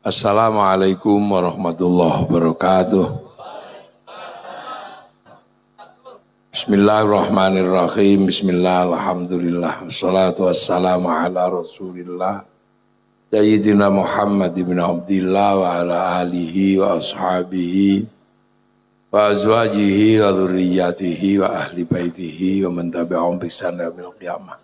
Assalamualaikum warahmatullahi wabarakatuh. Bismillahirrahmanirrahim. Bismillah, alhamdulillah. Wassalatu wassalamu ala rasulillah Sayyidina Muhammad ibn Abdillah wa ala alihi wa ashabihi wa azwajihi wa dhurriyyatihi wa ahli baitihi wa man tabi'ahum bi ihsan ila yaumil qiyamah.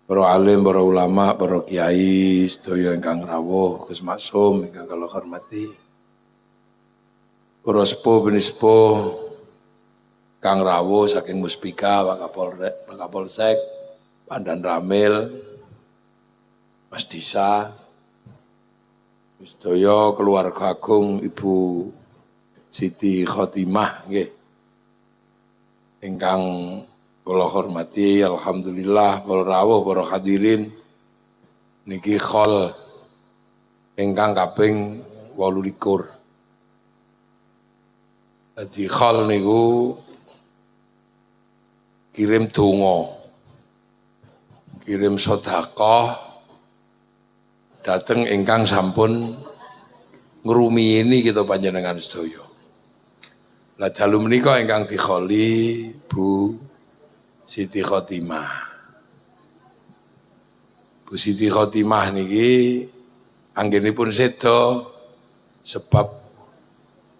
Para alim, para ulama, para kiai, sedaya ingkang rawuh, Gus Maksum ingkang kula hormati. Para sepuh benispuh kang rawuh saking Muspika, Pak Kapolsek, Pandan Ramil, Mas Disa, sedaya keluarga agung Ibu Siti Khotimah nggih. Ingkang kula hormati, alhamdulillah para rawuh para hadirin niki khol ingkang kaping 28. Dadi khol niku kirim donga, kirim sedekah dateng ingkang sampun ngrumiyini kita panjenengan sedaya. Lah dalu menika ingkang dikholi Bu Siti Khotimah. Bu Siti Khotimah niki anggenipun seda sebab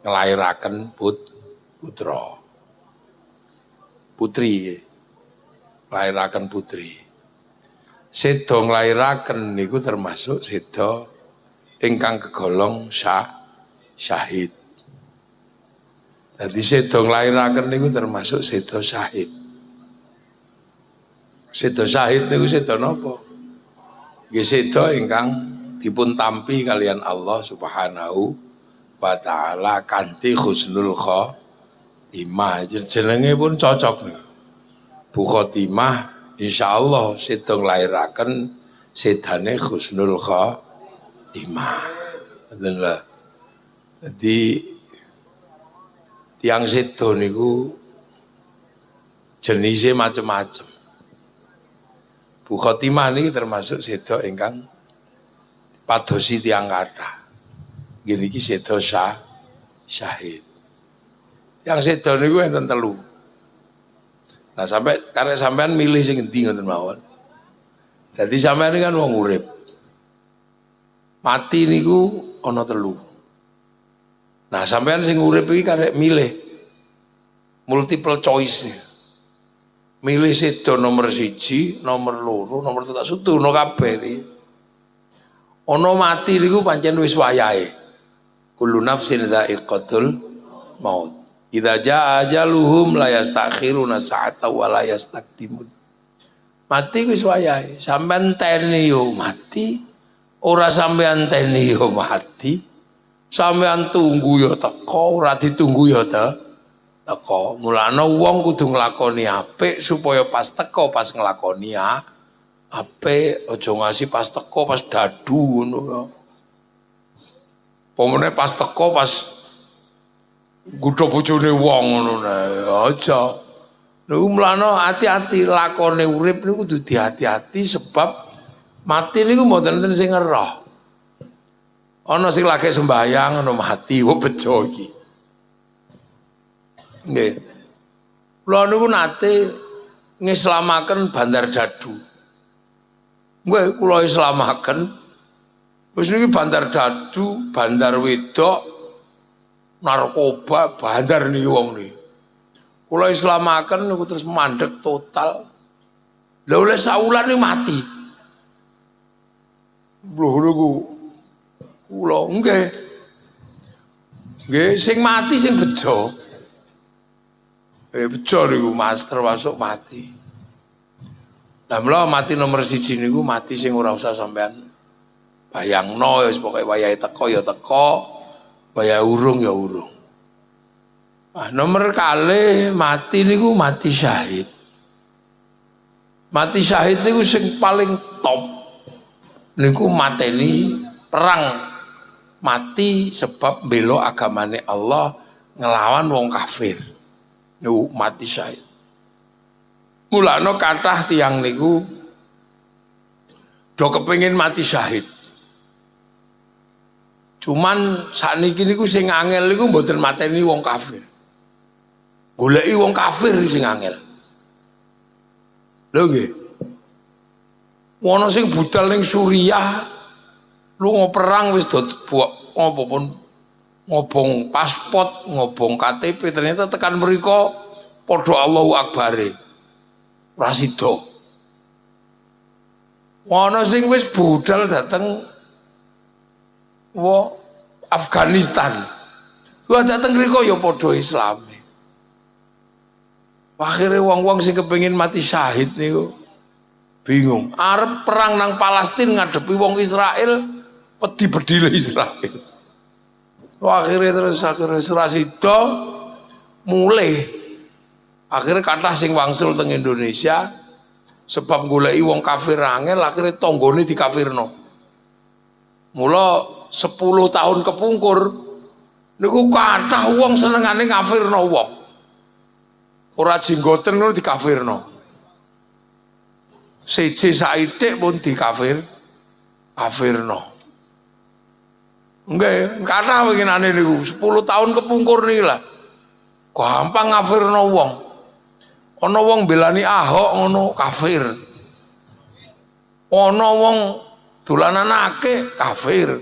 nglairaken putra. Putri. Nglairaken putri. Seda nglairaken niku termasuk seda ingkang kegolong syahid. Dadi seda nglairaken niku termasuk seda syahid. Seda syahid niku seda napa? Nggih seda ingkang dipun tampi kalian Allah Subhanahu wa taala kanthi husnul khotimah. Jenenge pun cocok niku. Bu Khotimah insyaallah seda nglairaken sedane husnul khotimah. Ngoten lho. Dadi tiyang seda niku jenise macam-macam. Bu Khotimah ini termasuk seda ingkang padosi tiyang kathah. Nggih niki seda syahid. Yang seda niku enten 3. Nah sampai karek sampean milih sing endi ngoten mawon. Dadi sampean kan wong urip. Mati niku ana 3. Nah sampean sing urip iki karek milih multiple choice nih. Milih seda nomor 1, nomor 2, nomor 3 sutuno kabeh iki. Ana mati niku pancen wis wayahe. Kullu nafsin dha'iqatul maut. Idza jaa ajaluhum la yastakhiruna sa'ata wa la yastaqdimun. Mati wis wayahe. Sampeyan teni yo mati, ora sampeyan teni yo mati. Sampeyan tunggu yo teko, ora ditunggu yo teko. Mulane wong kudu nglakoni apik supaya pas teko pas nglakoni apik, aja ngasih pas teko pas dadu ngono ya. Pomene pas teko pas gudho bojone wong ngono aja. Niku mulane hati-hati lakone urip niku kudu dihati-hati sebab mati niku mboten enten sing ngeroh. Ana sing lagi sembahyang ana mati wong bejo iki. Nggih. Kula niku nate ngislamaken Bandar Dadu. Nggih, kula islamaken. Wis niki Bandar Dadu, Bandar Wedok, narkoba, bandar niki wong niki. Kula islamaken niku terus mandek total. Lah oleh saulan niku mati. Lho niku kula nggih. Nggih, sing mati sing bejo. Bejo niku Mas termasuk mati. Lah mula mati nomor 1 niku mati sing ora usah sampean bayangno wis pokoke wayahe teko ya teko, wayahe urung ya urung. Ah nomor kalih mati niku mati syahid. Mati syahid niku sing paling top. Niku mateni perang. Mati sebab mbela agamane Allah ngelawan wong kafir. Niku mati syahid. Mulane kathah tiyang niku do kepengin mati syahid. Cuman sakniki niku sing angel niku mboten mateni wong kafir. Goleki wong kafir sing angel. Lho nggih. Wono sing budal ning Suriah lunga perang wis do apa pun ngobong paspor, ngobong KTP, ternyata tekan mriko padha Allahu Akbare. Ora sida. Wono sing wis budal dateng Afghanistan. Wah dateng mriko ya padha Islame. Akhirnya wong-wong sing kepengin mati syahid niku bingung. Arep perang nang Palestina ngadepi wong Israel, pedi-pedile Israel. Akhirnya terus Surasida mulai. Akhirnya kathah sing wangsul teng Indonesia sebab goleki wong kafir angel, akhirnya tanggane dikafirno. Mula 10 tahun kepungkur niku kathah wong senengane ngafirno wong. Ora jenggoten ngono dikafirno. Siji saitik pun kafirno. Nggih, kathah winginane niku 10 tahun kepungkur niki lah. Gampang ngafirno wong. Ana wong belani Ahok ngono kafir. Ana wong dolanan akeh kafir.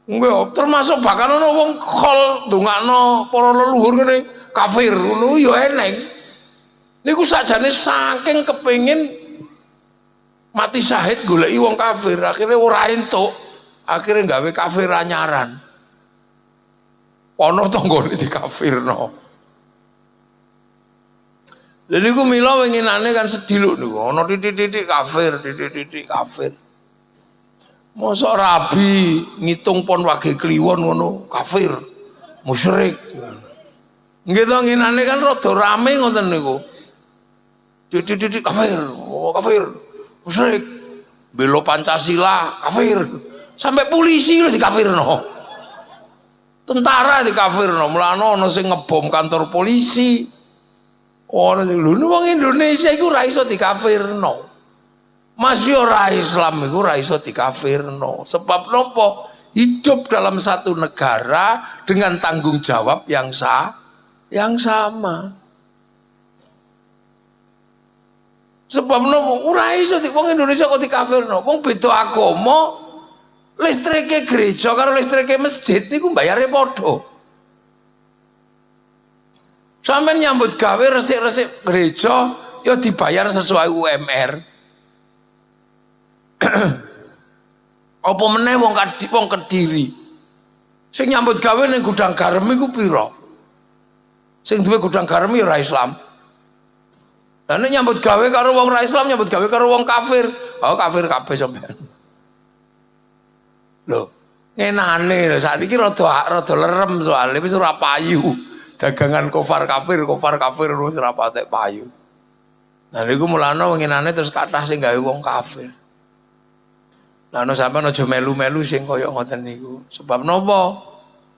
Nggih, termasuk bahkan ana wong khol ndongakno para leluhur ngene kafir ngono ya eneng. Niku sakjane saking kepengin mati syahid goleki wong kafir, akhirnya ora entuk, akhirnya gawe kafir anyaran. Ana tanggane dikafirno. Lha niku mila winginane kan sediluk niku, ana titik-titik kafir. Mosok rabi ngitung pon wage kliwon ngono, kafir, musyrik. Nggih to nginane kan rada rame ngoten niku. Titik kafir, kafir, musyrik, bela Pancasila, kafir, sampai polisi lho dikafirno, tentara dikafirno, mulane ana sing ngebom kantor polisi, ana sing lho wong Indonesia iku ora iso dikafirno, masih ora Islam iku ora iso dikafirno, sebab nopo? Hidup dalam satu negara dengan tanggung jawab yang sama. Sebab nopo ora iso wong Indonesia kok dikafirno. Wong beda agama, listrike gereja karo listrike masjid niku bayare padha. Sampeyan nyambut gawe resik-resik gereja ya dibayar sesuai UMR. Apa meneh wong Kediri. Sing nyambut gawe ning gudang garam iku pira? Sing duwe gudang garam ya ora Islam. Lah nek nyambut gawe karo wong ra Islam, nyambut gawe karo wong kafir. Oh kafir kabeh sampean. Lho, ngenane lho sakniki rada lerem soalnya wis ora payu. Dagangan kafir kafir wis ora patek payu. Nah niku mulane ngenane terus kathah sing gawe wong kafir. Lah ana sampean aja melu-melu sing kaya ngoten niku. Sebab napa?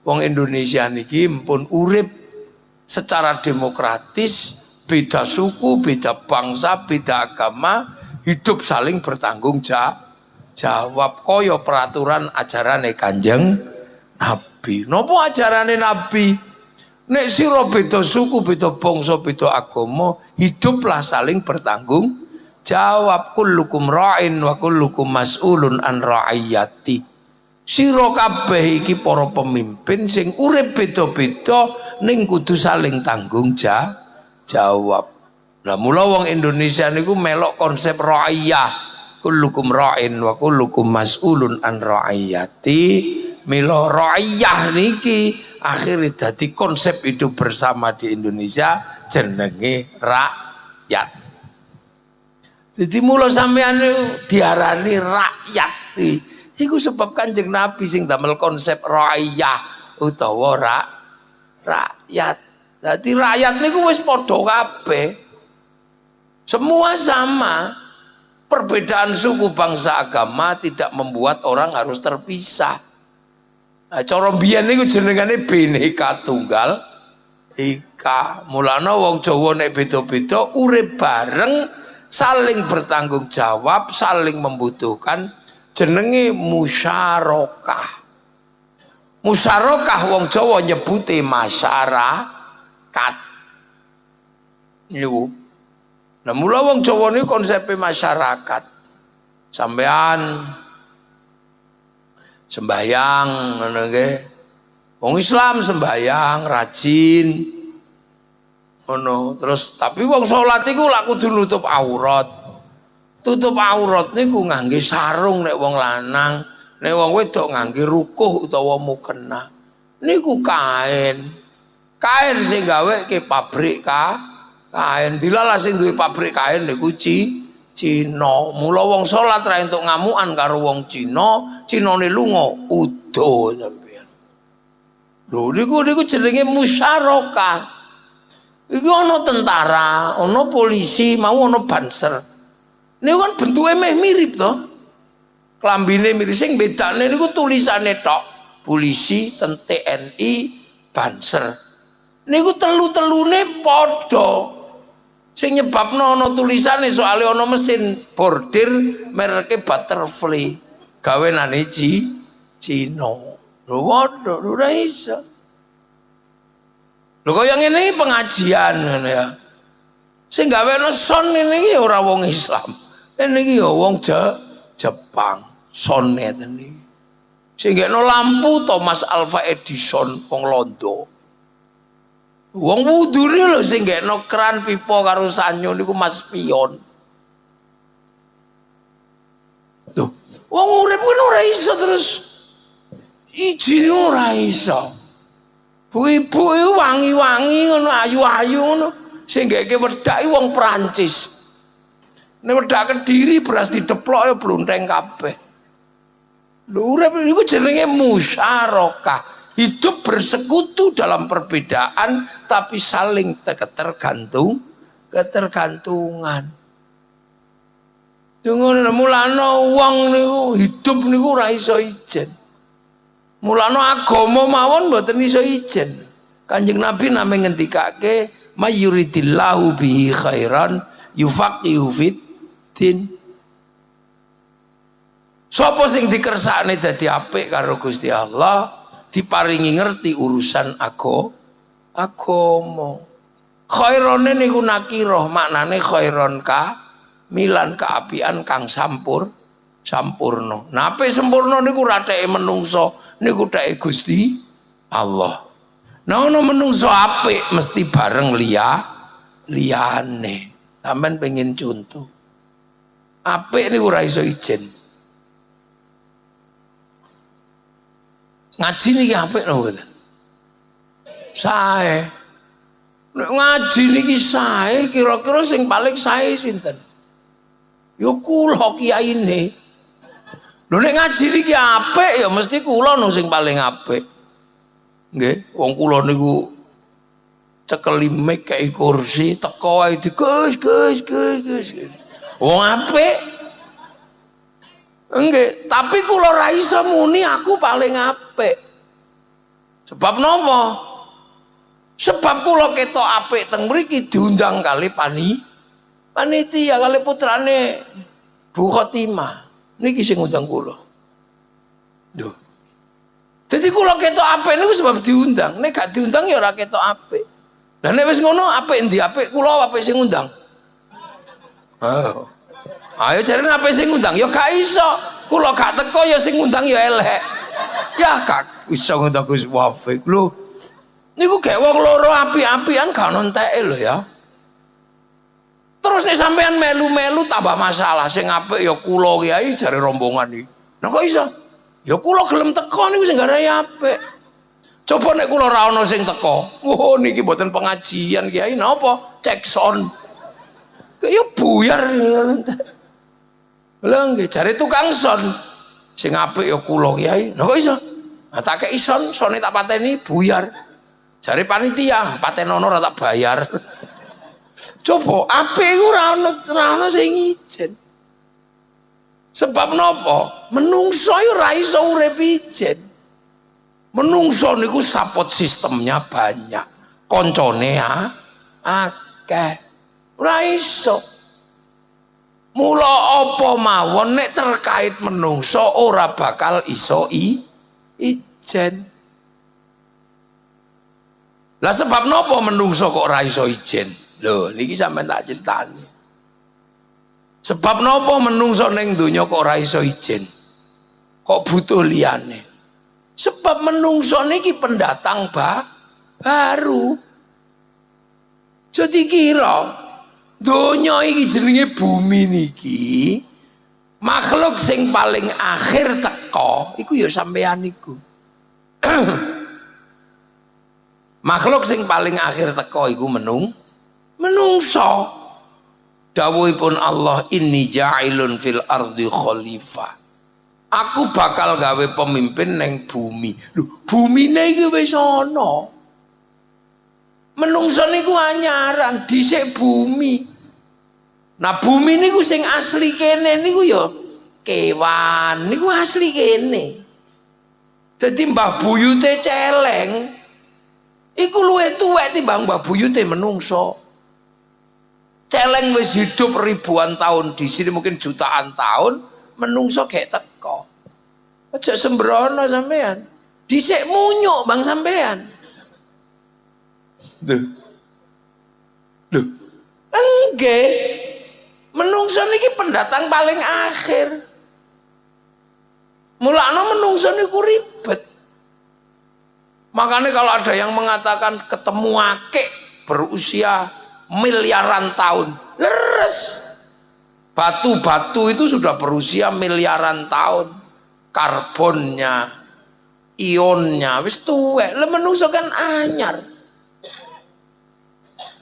Wong Indonesia niki mpun urip secara demokratis, beda suku, beda bangsa, beda agama, hidup saling bertanggung jawab kaya peraturan ajarane Kanjeng Nabi. Napa ajarane Nabi? Nek sira beda suku, beda bangsa, beda agama, hiduplah saling bertanggung jawab. Kullukum ra'in wa kullukum mas'ulun an ra'iyati. Sira kabeh iki para pemimpin sing urip beda-beda ning kudu saling tanggung jawab. Lah mula wong Indonesia niku melok konsep ra'iyah. Kullukum ra'in wa kullukum mas'ulun an ra'iyati. Mila ra'iyah niki akhirnya dadi konsep hidup bersama di Indonesia jenenge rakyat. Jadi mula sampeyan diarani rakyat. Iku sebab Kanjeng Nabi sing damel konsep ra'iyah utawa rakyat. Jadi rakyat niku wis padha kabeh. Semua sama. Perbedaan suku, bangsa, agama tidak membuat orang harus terpisah. Nah, cara mbiyen niku jenengane Bhinneka Tunggal Ika. Mulane wong Jawa nek beda-beda urip bareng, saling bertanggung jawab, saling membutuhkan, jenenge musyarakah. Musyarakah wong Jawa nyebute masyarakat. Niku. Nah mula wong Jawa niku konsepe masyarakat. Sampean sembahyang ngono nggih. Wong Islam sembahyang rajin ngono. Terus tapi wong salat iku lak kudu nutup aurat. Tutup aurat niku ngangge sarung nek wong lanang. Nek wong wedok ngangge rukuh utawa mukena. Niku kain. Kain sing gawe ke pabrik kain. Dilala sing duwe pabrik kain niku Cina. Mula wong salat ra entuk ngamukan karo wong Cina, Cinane lunga udo sampeyan. Lho niku jenenge musyarakah. Iki ana tentara, ana polisi, mau ana banser. Niku kan bentuke meh mirip to. Klambine mirip sing bedane niku tulisane tok. Polisi, TNI, banser. Niku telu-telune padha. Sing nyebabno ana tulisane soalé ana mesin bordir mereke Butterfly. Gawenane Cina. Lho padha, ora iso. Lho kaya ngene pengajian ngene ya. Sing gawene son ngene iki ora wong Islam. Ini iki ya wong Jepang. Sone teni. Sing gekno lampu Thomas Alva Edison wong Londo. Wong wudune lho sing gekno keran pipa karo sanyo niku Mas Pion. Lho, wong urip kuwi ora iso terus ijine ora iso. Bu-ibu wangi-wangi ngono ayu-ayu ngono sing geke wedak wong Prancis. Nek wedak Kediri beras dideplok ya bluntheng kabeh. Lho urip niku jenenge musyarakah. Hidup bersekutu dalam perbedaan tapi saling ketergantungan. Ngono mulane wong niku hidup niku ora iso ijen. Mulane agama mawon mboten iso ijen. Kanjeng Nabi name ngendikake mayuridillahu bihi khairan yufaqihu fiddin. Sapa sing dikersakne dadi apik karo Gusti Allah diparingi ngerti urusan agama. Khairone niku nakirah, maknane khairon milan kaapian kang sampurna. Nah apik sempurna niku rateke menungso, niku teke Gusti Allah. Nah ono menungso apik mesti bareng liyane. Sampeyan pengen contoh. Apik niku ora iso ijen. Ngaji niki apik lho mboten. Sae. Nek ngaji niki sae kira-kira sing paling sae sinten? Ya kula kiyaine. Lho nek ngaji niki apik ya mesti kula no sing paling apik. Nggih, wong kula niku cekeli mic kei kursi teko ae Gus. Wong apik. Enggak, tapi kula ora iso muni aku paling apik. Sebab napa? Sebab kula ketok apik teng mriki diundang kali panitia kali putrane Bu Khotimah. Niki sing ngundang kula. Lho. Dadi kula ketok apik niku sebab diundang. Nek gak diundang ya ora ketok apik. Lah nek wis ngono apik endi apik kula apik sing ngundang. Oh. Ayo jarene apik sing ngundang ya gak iso. Kula gak teko ya sing ngundang ya elek. Ya gak iso ngundang Gus Wafik lho. Niku gek wong loro api-apian gak ono enteke lho ya. Terus nek sampean melu-melu tambah masalah sing apik ya kula kiai jare rombongan iki. Nah kok iso? Ya kula gelem teko niku sing garai apik. Coba nek kula ora ono sing teko. Oh niki mboten pengajian kiai napa? Cek sound. Ya buyar. Lha nggih jare tukang son. Sing apik ya kula kiai. Nah kok iso? Nah tak kei sone tak pateni buyar. Jare panitia patenono ora tak bayar. Coba apik iku ora ono sing ijen. Sebab napa? Menungso ora iso urip ijen. Menungso niku support sistemnya banyak. Koncone akeh. Ora iso. Mula apa mawon nek terkait menungso ora bakal iso ijen. Lah sebab nopo menungso kok ora iso ijen? Lho, niki sampean tak critani. Sebab nopo menungso ning donya kok ora iso ijen? Kok butuh liyane? Sebab menungso niki pendatang baru. Jadi kira donya iki jenenge bumi niki, makhluk sing paling akhir teko iku ya sampean iku. Makhluk sing paling akhir teko iku menungso. Dawuhipun Allah, inni ja'ilun fil ardi khalifah. Aku bakal gawe pemimpin neng bumi. Lho, bumine iki wis ana. Menungso niku anyaran dhisik bumi. Nah, bumi niku sing asli kene niku ya kewan niku asli kene. Dadi mbah buyute celeng iku luwih tuwek timbang mbah buyute menungso. Celeng wis hidup ribuan tahun di sini, mungkin jutaan tahun, menungso gek teko. Aja sembrono sampean. Dhisik munyuk bang sampean. Duh. Enggak. Menungso niki pendatang paling akhir. Mulakno menungso niku ribet. Makanya kalau ada yang mengatakan ketemu akik berusia miliaran tahun, leres. Batu-batu itu sudah berusia miliaran tahun. Karbonnya, ionnya wis tuwek. Lah menungso kan anyar.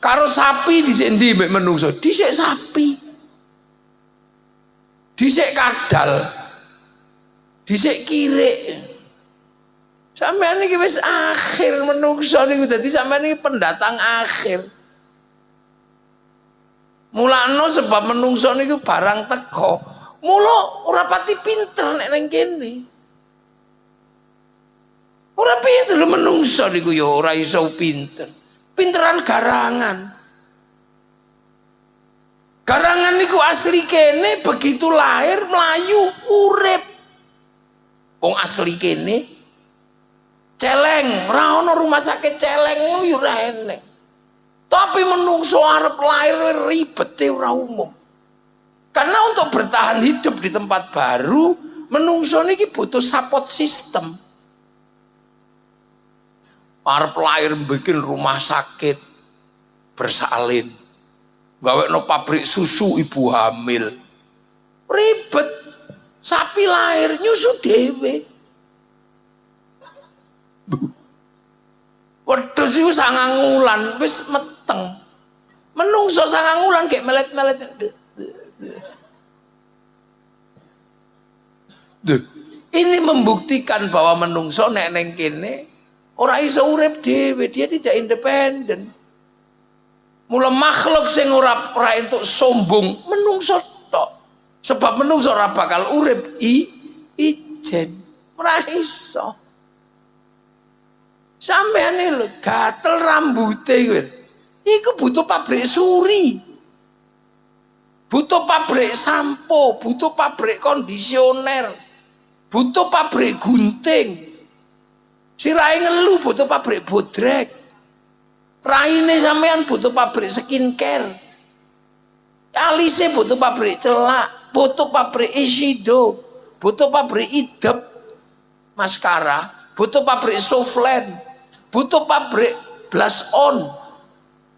Karo sapi dhisik endi mek menungso? Dhisik sapi. Dhisik kadal. Dhisik kirik. Sampeyan iki wis akhir menungso niku, dadi sampeyan iki pendatang akhir. Mulakno sebab menungso niku barang teko. Mula ora pati pinter nek nang kene. Ora pinter lho menungso niku ya ora iso pinter. Pinteran garangan. Garangan niku asli kene, begitu lahir melayu urip. Wong asli kene celeng, ora ono rumah sakit celeng ngono ya ora enek. Tapi menungso arep lahir ribete ora umum. Karena untuk bertahan hidup di tempat baru, menungso niki butuh support system. Arep lahir bikin rumah sakit bersalin, gawe no pabrik susu ibu hamil, ribet. Sapi lahir nyusu dewe. Wedhus iku 9 wulan wis meteng. Menungso 9 wulan kayak melet-melet. Ini membuktikan bahwa menungso nek neng kene ora iso urip dhewe, dia tidak independen. Mula makhluk sing ora entuk sombong menungso tok. Sebab menungso ora bakal urip ijen. Ora iso. Sampeyan lho gatel rambute iku butuh pabrik suri. Butuh pabrik sampo, butuh pabrik kondisioner. Butuh pabrik gunting. Sirahe ngelu butuh pabrik bodrek. Raine sampean butuh pabrik skincare. Alise butuh pabrik celak, butuh pabrik Ishido, butuh pabrik idep maskara, butuh pabrik Softland, butuh pabrik blush on,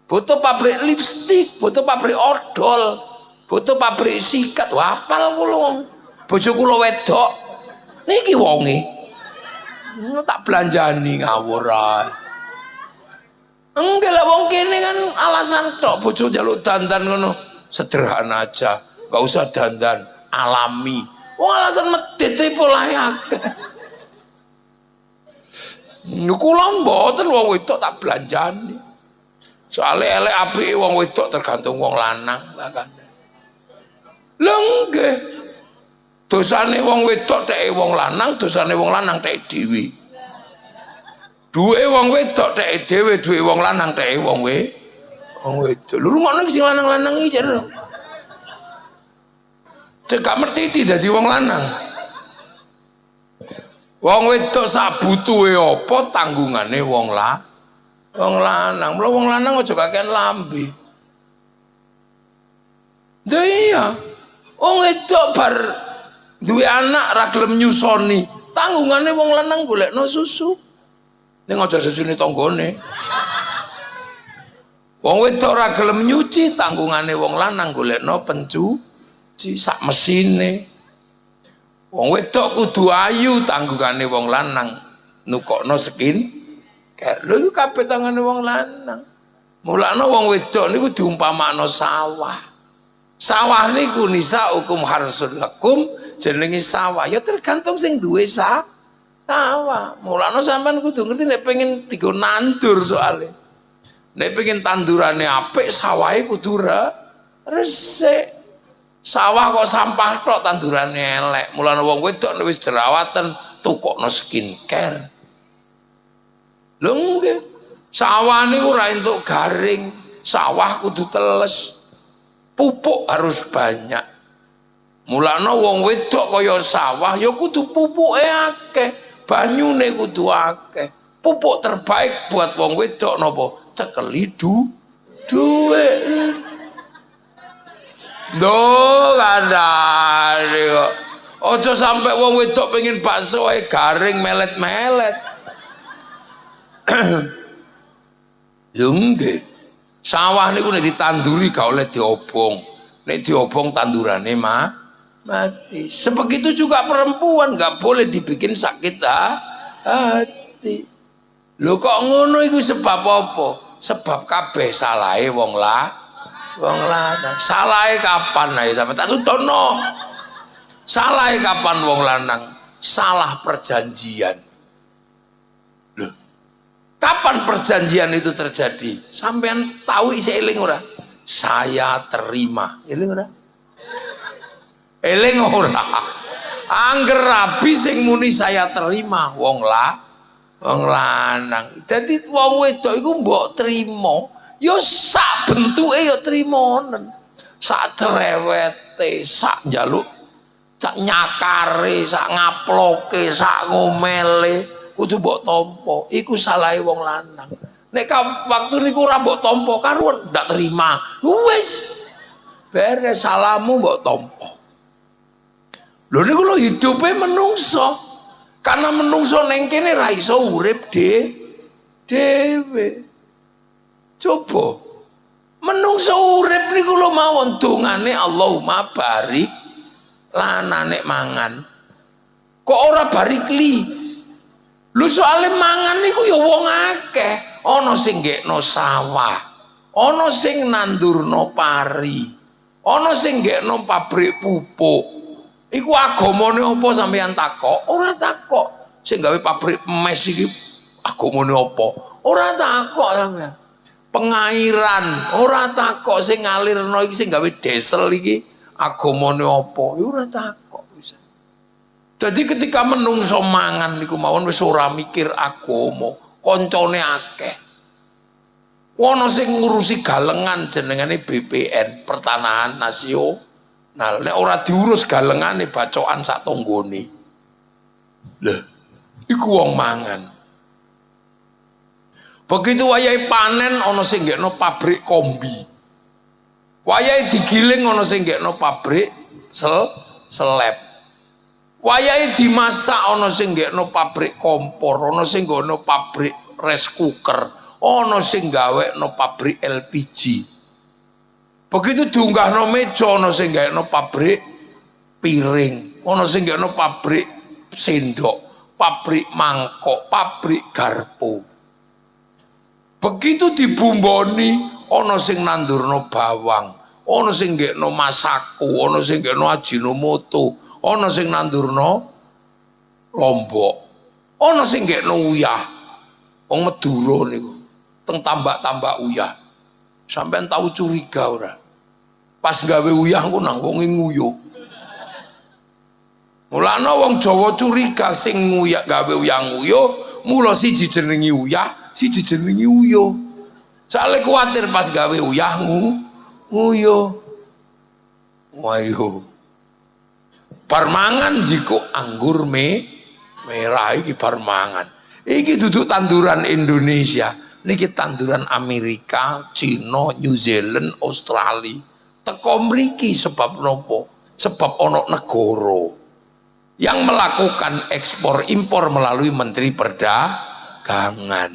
butuh pabrik lipstick, butuh pabrik odol, butuh pabrik sikat. Wapal kula. Bojo kula wedok niki wonge tak belanjani ngawur ae. Enggak lah wong kene kan alasan tok bojo njaluk dandan ngono. Sederhana aja, enggak usah dandan, alami. Wong alasan medhit e polahe akeh. Kula mboten wong wedok tak belanjani. Soale elek apike wong wedok tergantung wong lanang kan. Lho nggih. Dosane wong wedok teke wong lanang, dosane wong lanang teke dhewe. Duwe wong wedok teke dhewe, duwe wong lanang teke wong wedok. Lho ngono sing lanang-lanang iki jar. Cekak mertiti dadi wong lanang. Wong wedok sak butuhe apa tanggungane wong Wong lanang, mula wong lanang aja kakean lambe. Lah iya. Wong wedok bar duwe anak ra gelem nyusoni, tanggungane wong lanang golekno susu. Ning aja susune tanggane. Wong wedok ora gelem nyuci, tanggungane wong lanang golekno pencuci sak mesine. Wong wedok kudu ayu, tanggungane wong lanang nukokno skin. Lho iku kabeh tangane wong lanang. Mulane wong wedok niku diumpamakno sawah. Sawah niku nisa hukum harsun lakum, jenenge sawah. Ya tergantung sing duwe sawah. Mulane sampean kudu ngerti nek pengen digo nandur soalnya. Nek pengen tandurane apik, sawahe kudu resik. Sawah kok sampah tok tandurane elek. Mulane wong wedok nek wis jerawatan tukokno skincare. Lho nggih. Sawah niku ora entuk garing, sawah kudu teles. Pupuk harus banyak. Mulane wong wedok kaya sawah ya kudu pupuke akeh, banyune kudu akeh. Pupuk terbaik buat wong wedok napa? Cekeli duit. Duh kandhane kok. Aja sampe wong wedok pengen bakso ae garing melet-melet. Yo nggih. Sawah niku nek ditanduri gak oleh diobong. Nek diobong tandurane mati. Sebegitu juga perempuan gak boleh dibikin sakit hati. Lho kok ngono iku sebab apa? Sebab kabeh salahe wong lanang. Salahe kapan ae sampe tak sudono. Salahe kapan wong lanang? Salah perjanjian. Loh. Kapan perjanjian itu terjadi? Sampean tahu isi eling ora? Saya terima. Eling ora? Eling ora? Angger rabi sing muni saya terima wong lanang. Dadi wong wedok iku mbok trima, ya sak bentuke ya trimonen. Sak cerewete, sak njaluk, sak nyakare, sak ngaploke, sak ngomele, kudu mbok tampa. Iku salahe wong lanang. Nek waktu niku ora mbok tampa karuan ndak terima. Wis beres salamu mbok tampa. Lho niku lho hidupe menungso. Karena menungso neng kene ra iso urip dhewe. Coba menungso urip niku lho mawon dongane Allahumma barik lana nek mangan. Kok ora barik li? Lho soalé mangan niku ya wong akeh, ana sing nggekno sawah, ana sing nandurno pari, ana sing nggekno pabrik pupuk. Iku agamane apa sampeyan takok? Ora takok. Sing gawe pabrik mes iki agamane apa? Ora takok sampeyan. Pengairan, ora takok sing ngalirno iki sing gawe diesel iki agamane apa? Ya ora takok bisa. Jadi ketika menungso mangan niku mawon wis ora mikir agama, koncone akeh. Ono sing ngurusi galengan jenengane BPN, Pertanahan Nasional. Nah, nek ora diurus galengane bacokan sak tanggane. Lah, iku wong mangan. Begitu wayahe panen ana sing nggekno pabrik kombi. Wayahe digiling ana sing nggekno pabrik seleb. Wayahe dimasak ana sing nggekno pabrik kompor, ana sing nggono pabrik rice cooker, ana sing gawekno pabrik LPG. Begitu diunggahno meja ana sing gawekno pabrik piring, ana sing gawekno pabrik sendok, pabrik mangkok, pabrik garpu. Begitu dibumboni ana sing nandurno bawang, ana sing gawekno masaku, ana sing gawekno ajinomoto, ana sing nandurno lombok, ana sing gawekno uyah. Wong Madura niku teng tambak-tambak uyah. Sampeyan tahu curiga ora? Pas gawe uyah ku nang wong nguyuh. Mulane wong Jawa curiga sing nguyah gawe uyah nguyuh, mula siji jenengi uyah, siji jenengi uyuh. Soale kuwatir pas gawe uyah nguyuh. Wayo. Bar mangan jiko anggur merah iki bar mangan. Iki duduk tanduran Indonesia. niki tanduran Amerika, Cina, New Zealand, Australia. Teko mriki sebab nopo? Sebab ono negara yang melakukan ekspor impor melalui Menteri Perdagangan.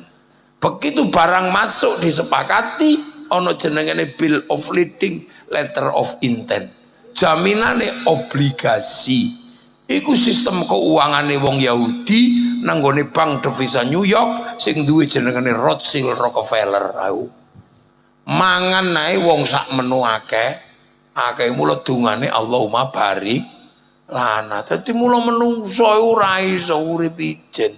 Begitu barang masuk disepakati, ono jenengane Bill of Lading, Letter of Intent. Jaminane obligasi. Iku sistem keuangane wong Yahudi nanggone bank devisa New York sing duwe jenengane Rothschild Rockefeller. Mangan nae wong sak menu akeh mula dungane Allahumma barik lana. Dadi mula menungso ora iso urip ijen.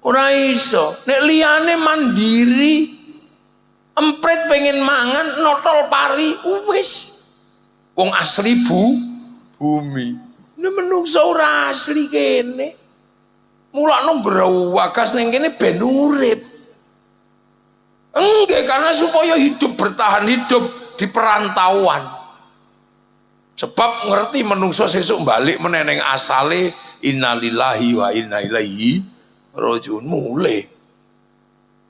Ora iso. Nek liyane mandiri empret pengen mangan notol pari wis. Wong asli bumi. Nek menungso ora asli kene. Mulane grawagas ning kene ben urip. Enggak, karena supaya hidup bertahan hidup di perantauan. Sebab ngerti menungso sesuk balik meneneng asale innalillahi wa inna ilaihi rajiun mulai.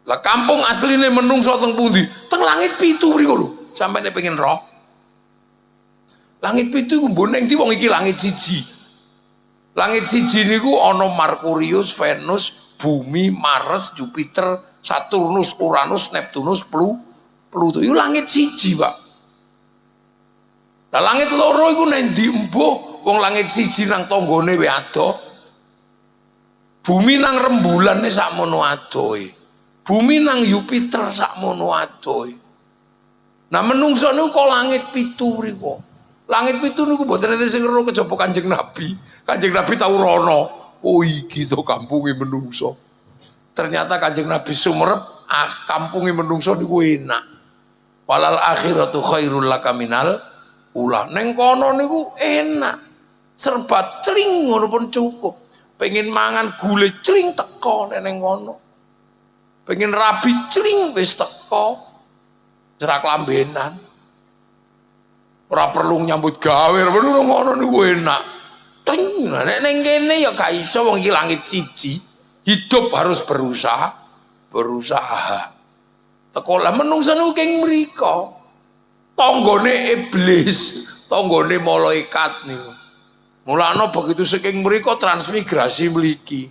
Lah kampung asline menungso teng pundi? Teng langit 7 mriku lho. Sampene pengen roh. Langit 7 iku mboneng ndi wong iki langit 1. Langit 1 niku ana Merkurius, Venus, Bumi, Mars, Jupiter, Saturnus, Uranus, Neptunus, Pluto. Iku langit 1, Pak. Lah langit loro iku nang ndi embuh? Wong langit 1 nang tanggane wae adoh. Bumi nang rembulane sakmono adohe. Bumi nang Jupiter sakmono adohe. Nah menungso niku kok langit 7 mriku. Langit 7 niku mboten enten sing ero kejaba Kanjeng Nabi. Kanjeng Nabi tau rono. Oh iki to kampunge menungso. Ternyata Kanjeng Nabi sumerep kampunge menungso niku enak. Walal akhiratu khairul laka minal ula. Neng kono niku enak. Serba cling ngono pun cukup. Pengen mangan gule cling teko neng kono. Pengen rabi cling wis teko. Jerak lambenan. Ora perlu nyambut gawe, bener ngono niku enak. Ting, nek ning kene ya gak iso wong iki langit 1. Hidup harus berusaha. Teko lah menungsa niku keng mriko. Tanggane iblis, tanggane malaikat niku. Mulane begitu saking mriko transmigrasi mliki.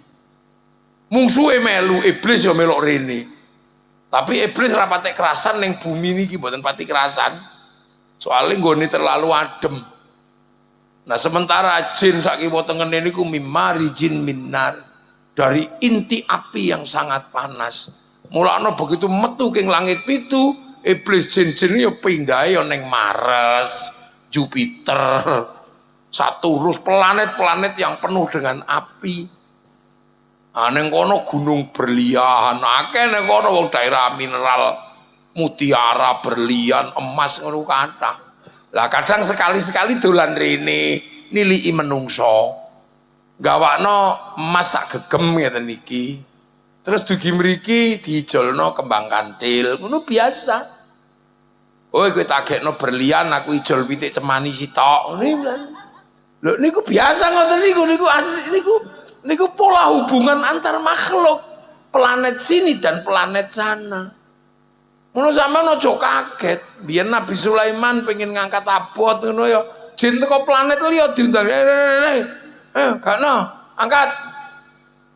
Mungsuhe melu iblis ya melok rene. Tapi iblis ra patek kerasan ning bumi niki mboten pati kerasan. Soalnya nggone terlalu adem. Nah sementara jin sakiwa tengene niku mimari jin minar, dari inti api yang sangat panas. Mulane begitu metu king langit 7, iblis jin-jin ya pindhahe ya ning Mars, Jupiter, Saturnus, planet-planet yang penuh dengan api. Ning kono gunung berlian, akeh ning kono wong daerah mineral. Mutiara, berlian, emas ngono kathah. Lah kadang sekali-sekali dolan rene niliki menungso. Gawakno emas sak gegem ngeten iki. Terus dugi mriki diijolno kembang kantil. Ngono biasa. Oh kowe tagekno berlian aku ijol pitik cemani sitok. Lho niku biasa ngoten niku asli niku pola hubungan antar makhluk. Planet sini dan planet sana. Ngono sampean aja kaget. Biyen Nabi Sulaiman pengen ngangkat abot ngono ya. Jin teko planet liya diundang. Gak no, angkat.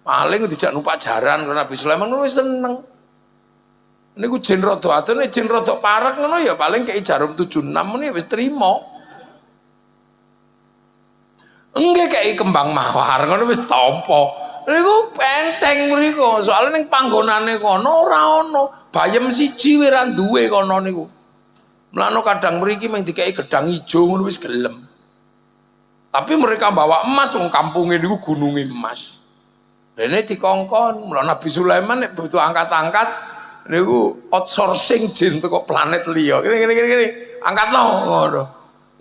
Paling dijak numpak jaran karo Nabi Sulaiman ngono wis seneng. Niku jin rada atene jin rada parek ngono ya paling kei jarum 76 meneh wis trimo. Enggak kei kembang mawar ngono wis tampa. Niku penteng mriku, soalnya ning panggonane kono ora ono. Bayem siji wae ra duwe kono niku. Mlane kadang mriki mung dikeki gedang ijo ngono wis gelem. Tapi mereka bawa emas wong kampunge niku gununge emas. Dene dikongkon, mlane Nabi Sulaiman nek butuh angkat-angkat niku outsourcing jin teko planet liya. Gini. Angkatno ngono.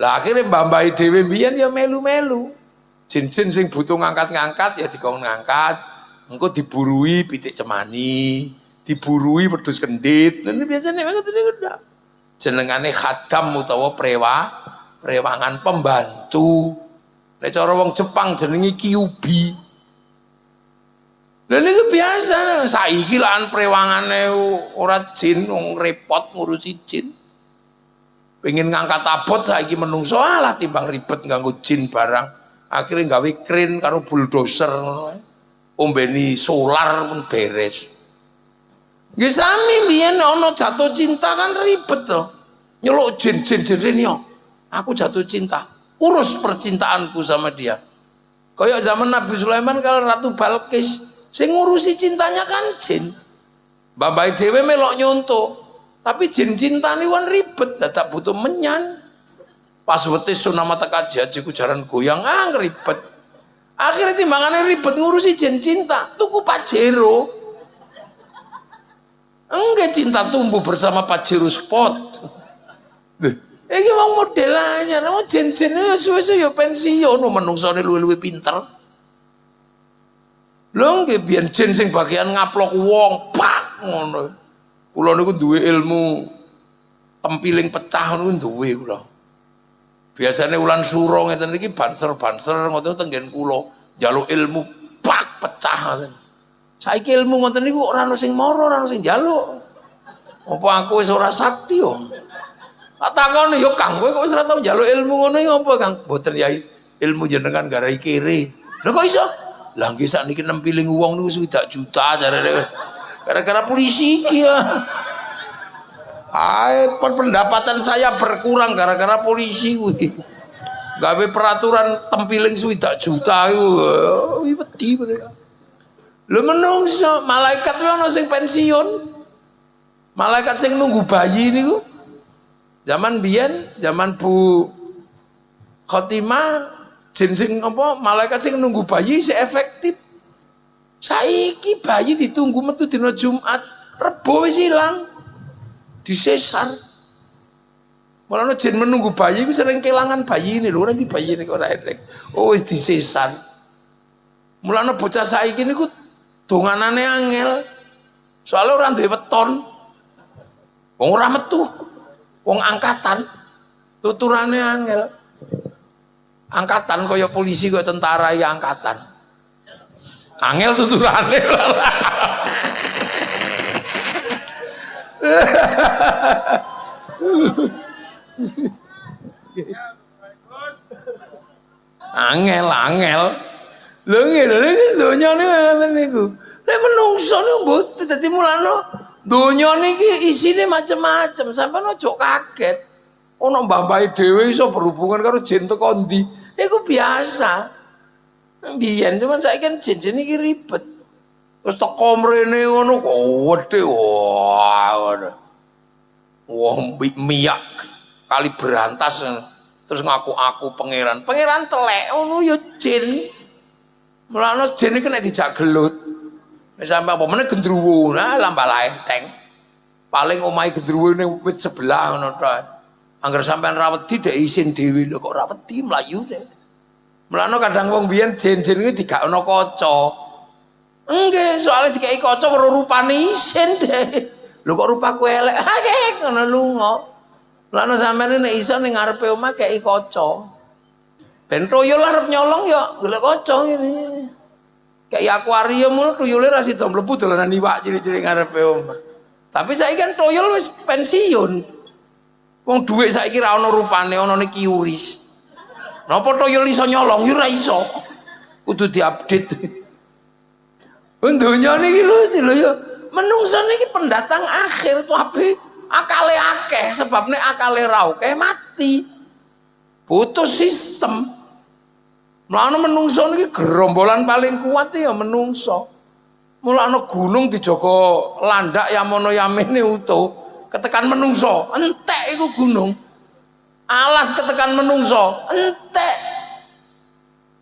Lah akhire mbah-mbahe dhewe mbiyen ya melu-melu. Jin-jin sing butuh ngangkat-ngangkat ya dikon ngangkat. Engko diburui pitik cemani, diburui wedhus kendit. Ini biasanya ngoten niku ndak. Jenengane khadam utawa prewangan pembantu. Nek cara wong Jepang jenenge kyubi. Dan itu biasa, saiki lan prewangane ora jin wong repot ngurusi jin. Pengen ngangkat abot saiki menungso alah timbang ribet nganggo jin barang. Akhirnya gawe kren karo bulldozer ngono ae. Ombeni solar pun beres. Nggih sami biyen ana jatuh cinta kan ribet to. Nyeluk jin-jin yo. Aku jatuh cinta. Urus percintaanku sama dia. Kayak zaman Nabi Sulaiman kalau Ratu Balkis sing ngurusi cintanya kan jin. Babai dhewe melok nyonto. Tapi jin cintane wan ribet, dadak butuh menyan. Pas wete sunama teka jaji ku jaran goyang ribet. Akhirnya timbangannya ribet ngurusi jin cinta, tuku Pajero. Enggak, cinta tumbuh bersama Pajero Sport. Iki wong model anyar, jin-jin suwe-suwe ya pensiun, menungsone luwih-luwih pinter. Lho nggih biyen jin sing bagian ngaplok wong, pak ngono. Kula niku duwe ilmu tempiling pecah niku duwe kula. Biasane wulan suro ngeten iki banser-banser ngoten tenggen kula njaluk ilmu pak pecah ngoten. Saiki ilmu ngoten niku ora ono sing mara, ora ono sing njaluk. Apa aku wis ora sakti yo? Tak takoni yo Kang, kowe kok wis ora tau njaluk ilmu ngono iki apa Kang? Mboten Yai, ilmu jenengan garai kere. Lho kok iso? Lah nggih sakniki nempiling wong niku 20 juta jarene. Gara-gara polisi iki ya. Pendapatan saya berkurang gara-gara polisi kuwi. Gawe peraturan tempiling 20 juta iku. Wedi mereka. Lho menungso, malaikat kuwi ana sing pensiun. Malaikat sing nunggu bayi niku. Zaman biyen, zaman Bu Khotimah, jin sing apa malaikat sing nunggu bayi si efektif. Saiki bayi ditunggu metu dina Jumat, Rebo wis ilang. Disesar. Mulane jin menunggu bayi ku sering kelangan bayi ini lho, nanti bayi ini kok ora enek. Oh wis disesar. Mulane bocah saiki niku donganane angel. Soale ora duwe weton. Wong ora metu. Wong angkatan tuturane angel. Angkatan kaya polisi kaya tentara ya angkatan. Angel tuturane. Angel. Lho ngene donya ngoten niku. Nek menungso niku mboten dadi mulane donya niki isine macem-macem, sampeyan aja kaget. Ono mbah-mbahe dhewe iso berhubungan karo jin teko ndi. Iku biasa. Biyen cuman saiki kan jin-jin iki ribet. Terus teko mrene ngono kok wedhe ngono. Wong miyak kali berantas terus ngaku aku pangeran. Pangeran telek ngono ya jin. Mulane jin iki nek dijak gelut. Nek sampe apa meneh gendruwo, nah lambah enteng. Paling omahe gendruwo ning wit sebelah ngono to. Angger sampean ra wedi dhek isin dhewe lho kok ra wedi mlayu dhek. Mulane kadang wong biyen jin-jin iki digakno kaca. Enggak, soalnya dikai kaca weruh rupane isin dhek. Lho kok rupaku elek. Ngono lunga. Mulane sampeyan nek iso ning ngarepe omah kei kaca. Ben tuyul arep nyolong ya golek kaca ngene. Kayak akuarium ngono tuyule ra sida mlebu dolanan iwak ciri-ciri ngarepe omah. Tapi saiki kan tuyul wis pensiun. Wong dhuwit saiki ra ono rupane, onone kiuris. Napa tuyul iso nyolong ya ora iso. Kudu diupdate. Wong donya niki lho ya. Menungso niki pendatang akhir tapi akale akeh sebab nek akale ra akeh mati. Butuh sistem. Mulane menungso niki gerombolan paling kuat ya menungso. Mulane gunung dijaga landak yamono yamene utuh, ketekan menungso, entek iku gunung. Alas ketekan menungso, entek.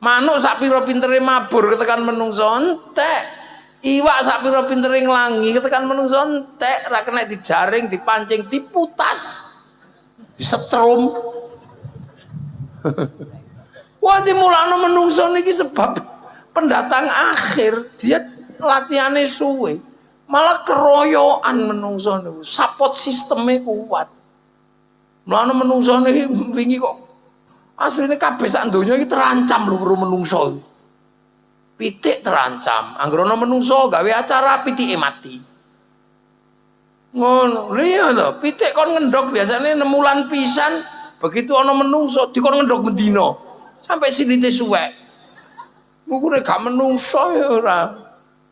Manuk sak pira pintere mabur ketekan menungso, entek. Iwak sak pira pintere nglangi ketekan menungso, entek. Ra kena dijaring, dipancing, diputas. Disetrum. Wah dimulane menungso niki sebab pendatang akhir, dia latihane suwe. Malah keroyokan menungso niku, support sisteme kuat. Mulane menungso niki wingi kok asline kabeh sak donya iki terancam lho karo menungso. pitik terancam. Anggere ana menungso gawe acara pitike mati. Ngono. Lha iya to, pitik kon ngendhog biasane 6 wulan pisan, begitu ana menungso dikon ngendhog mendina. Sampai silite suwek. Mukune gak menungso ya ora.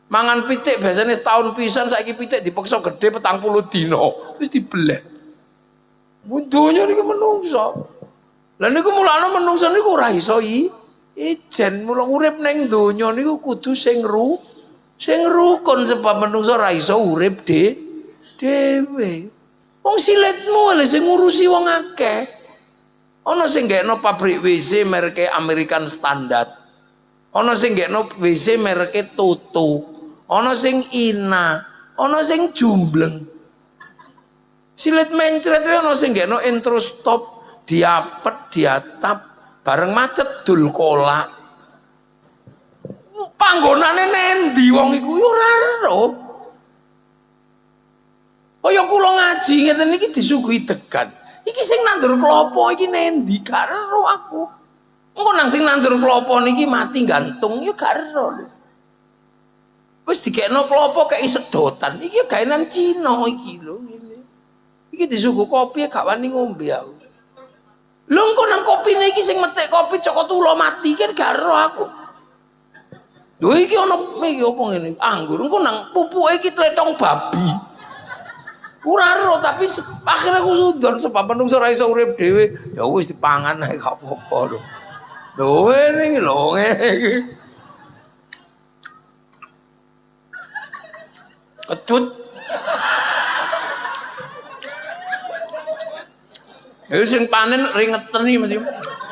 Mangan pitik biasane setahun pisan, saiki pitik dipaksa gede 40 dina. Wis dibelek. Donya niki menungso. Lah niku mulane menungso niku ora iso ijen mula urip ning donya niku kudu sing rukun sebab menungso ora iso urip dhewe. Wong silitmu lho sing ngurusi wong akeh. Ana sing gekno pabrik WC mereke American Standard. Ana sing gekno WC mereke Toto. Ana sing Ina, ana sing Jumbleng. Silit mencret wae ana sing gekno intro stop, diapet, diatap, bareng macet dul kolak. Panggonane nendi wong iku yo ora ero. Kaya kula ngaji ngeten iki disuguhi degan. Iki sing nandur klopo iki nendi gak ero aku. Engko nang sing nandur klopo niki mati gantung yo gak ero. Wis dikekno klopo kaya sedotan. Iki gawean Cina iki lho ngene. Iki disuguh kopi gak wani ngombe aku. Lho engko nang kopine iki sing metik kopi Joko Tulo mati kan gak ero aku. Lho iki ana iki opo ngene? Anggur engko nang pupuke iki tletong babi. Ora ero tapi akhirnya aku sudon sebab menungso ora iso urip dhewe. Ya wis dipangan ae gak apa-apa lho. Lho ngene iki lho ngene iki. Kecut. Iki sing panen ringeten iki mesti.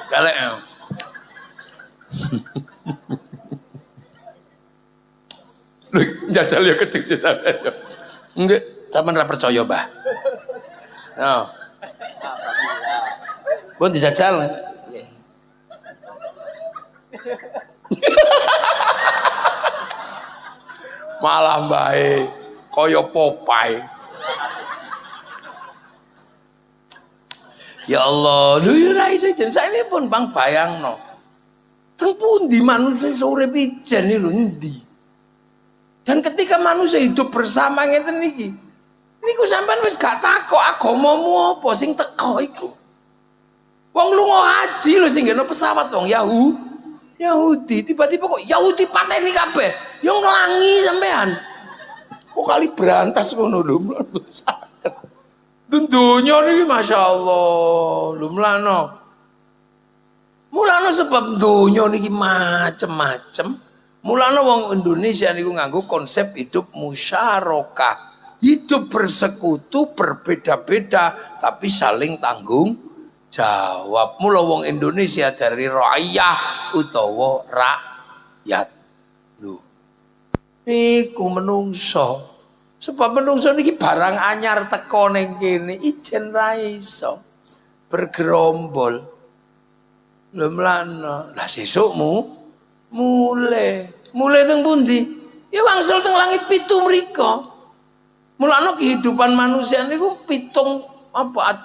Galek. Lho njajal ya kecil sampeyan yo. Nggih, sampeyan ora percaya, Mbah. Yo. Pun dijajal. Malah mbae kaya Popeye. Ya Allah, lho ya ora iso jen saiki pun Bang bayangno. Teng pundi manusia iso urip ijen lho endi? Dan ketika manusia hidup bersama ngeten iki, niku sampean wis gak takok agamamu apa sing teko iku. Wong lunga haji lho sing ngene pesawat wong Yahudi tiba-tiba kok Yahudi pateni kabeh. Yo nglangi sampean. Kok kali berantas ngono lho. Sakit. Dundunya niki masyaallah. Lho mlano. Mulane sebab donya niki macem-macem. Mulane wong Indonesia niku nganggo konsep hidup musyarakah. Hidup bersekutu berbeda-beda tapi saling tanggung jawab. Mula wong Indonesia dari ra'iyah utawa rakyat. Lho. Niku menungso. Sebab menungso niki barang anyar teko ning kene ijen ra iso bergerombol. Lho mlana. Lah sesukmu mulai teng pundi? Ya wangsul teng langit 7 mriko. Mulane kehidupan manusia niku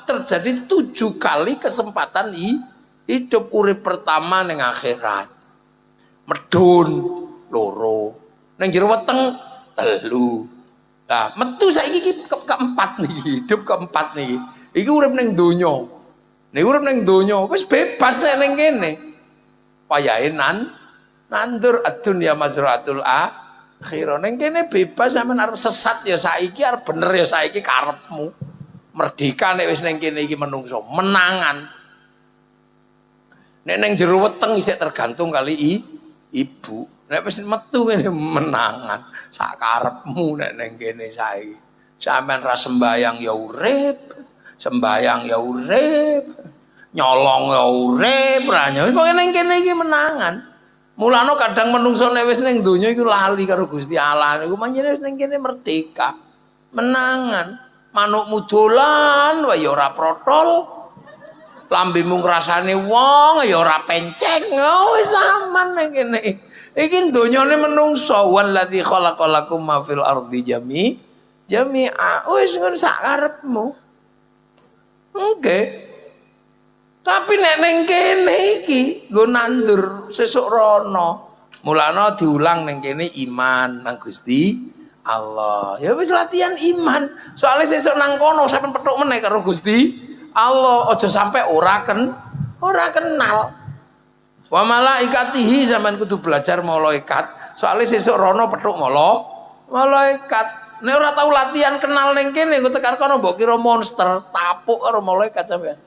terjadi 7 kali kesempatan hidup. Urip pertama ning akhirat. Medun loro. Ning jero weteng 3. Lah metu saiki iki keempat niki, hidup keempat niki. Iki urip ning donya. Nek urip ning donya wis bebas ning kene. Payahe nandur ad-dunya mazraatul akhirah. Ning kene bebas sampean arep sesat ya saiki, arep bener ya saiki karepmu. Merdeka nek wis ning kene iki menungso, menangan. Nek ning jero weteng isih tergantung kali ibu. Nek wis metu ngene menangan. Sak karepmu nek ning kene saiki. Sampeyan ra sembayang ya urip, sembayang ya urip, nyolong ya urip, ra pokoke ning kene iki menangan. Mulane kadang menungso nek wis ning donya iku lali karo Gusti Allah niku manjane wis ning kene merdeka. Menangan. Manukmu dolan wae ya ora protol. Lambemu ngrasane wong ya ora penceng. Wis aman ning kene. Iki donyane menungso wallazi khalaqalakum ma fil ardi jami'a. Wis ngono sak karepmu. Nggih. Tapi nek ning kene iki nggo nandur sesuk rono. Mulane diulang ning kene iman nang Gusti Allah. Ya wis latihan iman. Soalnya sesuk nang kono sampean petuk meneh karo Gusti Allah. Aja sampai ora kenal. Wa malaikatihi sampean kudu belajar malaikat. Soalnya sesuk rono petuk malaikat. Nek ora tau latihan kenal ning kene engko tekan kono mbok kira monster, tapuk karo malaikat sampean.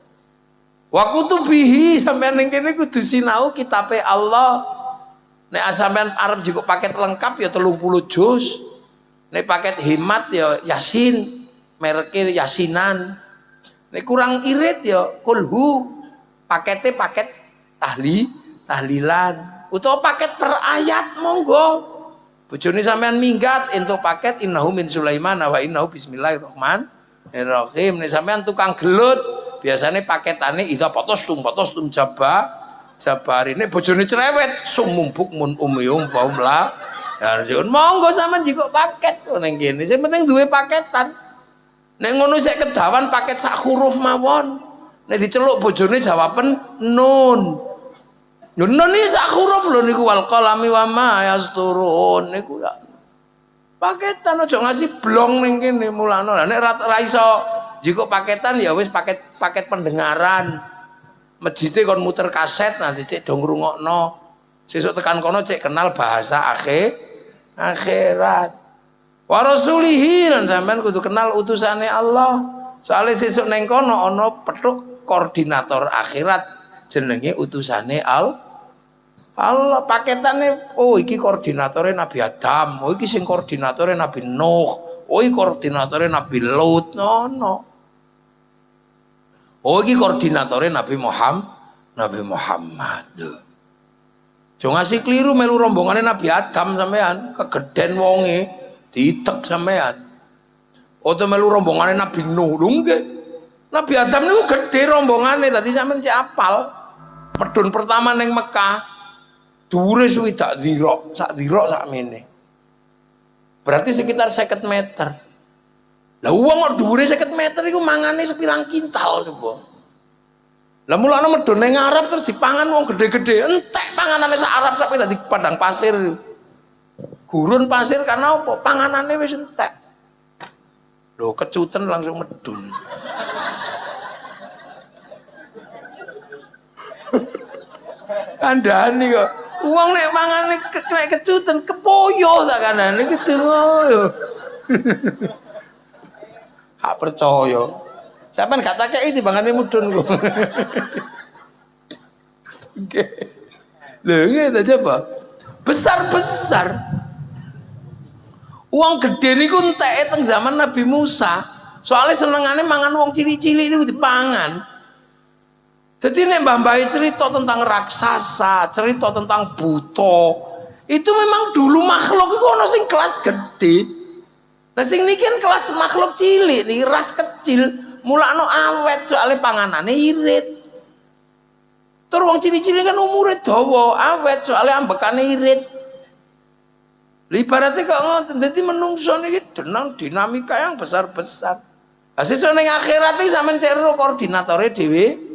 Wa kutubihi sampean ning kene kudu sinau kitabe Allah. Nek sampean arep juga paket lengkap ya 30 juz. Nek paket hemat ya Yasin, mereke Yasinan. Nek kurang irit ya kulhu. Pakete paket tahlilan. Utawa paket per ayat monggo. Bojone sampean minggat entuk paket innahu min Sulaiman wa innahu bismillahirrahmanirrahim. Nek sampean tukang gelut, biasanya paketane idza potos tum jabari. Nek bojone cerewet sumum bukmun umyum faumla. Yarjun monggo sampean jiko paket ning kene. Sing penting duwe paketan. Nek ngono sik kedawan paket sak huruf mawon. Nek diceluk bojone jawaben nun. Nun iki sak huruf lho niku wal qalami wa ma yasturun niku ya. Paketan aja ngasih blong ning kene mulane. Nek ra iso jiko paketan ya wis paket pendengaran. Mejite kon muter kaset nanti cek do ngrungokno. Sesuk tekan kono cek kenal bahasa akhirat. Wa rasulihi lan sampean kudu kenal utusane Allah. Soale sesuk neng kono ana petuk koordinator akhirat jenenge utusane Allah. Paketane oh iki koordinatore Nabi Adam, oh iki sing koordinatore Nabi Nuh, oh iki koordinatore Nabi Lut, no. Oh iki koordinatore Nabi Muhammad. Jangan ngasih keliru melu rombongane Nabi Adam sampean, kegeden wonge, diitek sampean. Oto melu rombongane Nabi Nuh, lho nggih. Nabi Adam niku gede rombongane, tadi sampean cek apal. Medun pertama ning Mekah. Dhuwure swidak dirok, sak mene. Berarti sekitar 50 meter. Lah wong kok dhuwure 50 meter iku mangane sepirang kintal coba. Lah mulane medhun ning Arab terus dipangan wong gede-gede, entek panganane sak Arab sampe dadi padang pasir. Gurun pasir karena apa? Panganane wis entek. Lho kecuten langsung medhun. Kandhani kok. Wong nek mangane nek kecuten kepoyo tak kanane gitu ngoyo. Hak percaya. Sampeyan gak tak kei timbangane mudhun kok. Nggih. Lho ngene coba. Besar-besar. Uang gede niku enteke teng zaman Nabi Musa. Soalnya senengane mangan wong cilik-cilik niku dipangan. Jadi nek mbah-mbah cerita tentang raksasa, cerita tentang buta, itu memang dulu makhluk itu ono sing kelas gede. Nah sing niki kan kelas makhluk cilik, nih ras kecil, mulakno awet soalnya panganane irit. Terus wong cilik-cilik kan umure dawa, awet soalnya ambekane irit. Ibaratnya kok ngoten, dadi menungso niki denang dinamika yang besar-besar. Lah sesuk ning akhirat iki sampean cek koordinatore dhewe.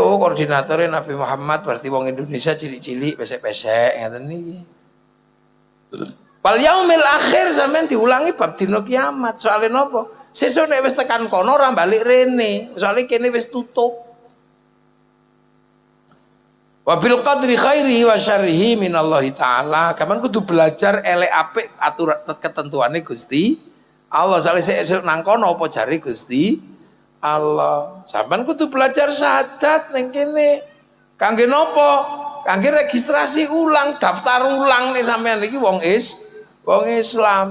Oh koordinatornya Nabi Muhammad berarti wong Indonesia cilik-cilik pesek-pesek ngeten niki. Wal yaumil akhir sampean diulangi bab dina kiamat. Soale napa? Sesuk nek wis tekan kono ora balik rene. Soale kene wis tutup. Wa bil qadri khairi wa syarrihi minallahi taala. Kapan kudu belajar elek apik aturan ketentuane Gusti Allah. Soale sesuk nang kono apa jare Gusti Allah. Sampeyan kudu belajar syahadat ning kene. Kangge napa? Kangge registrasi ulang, daftar ulang nih sampeyan iki wong Islam.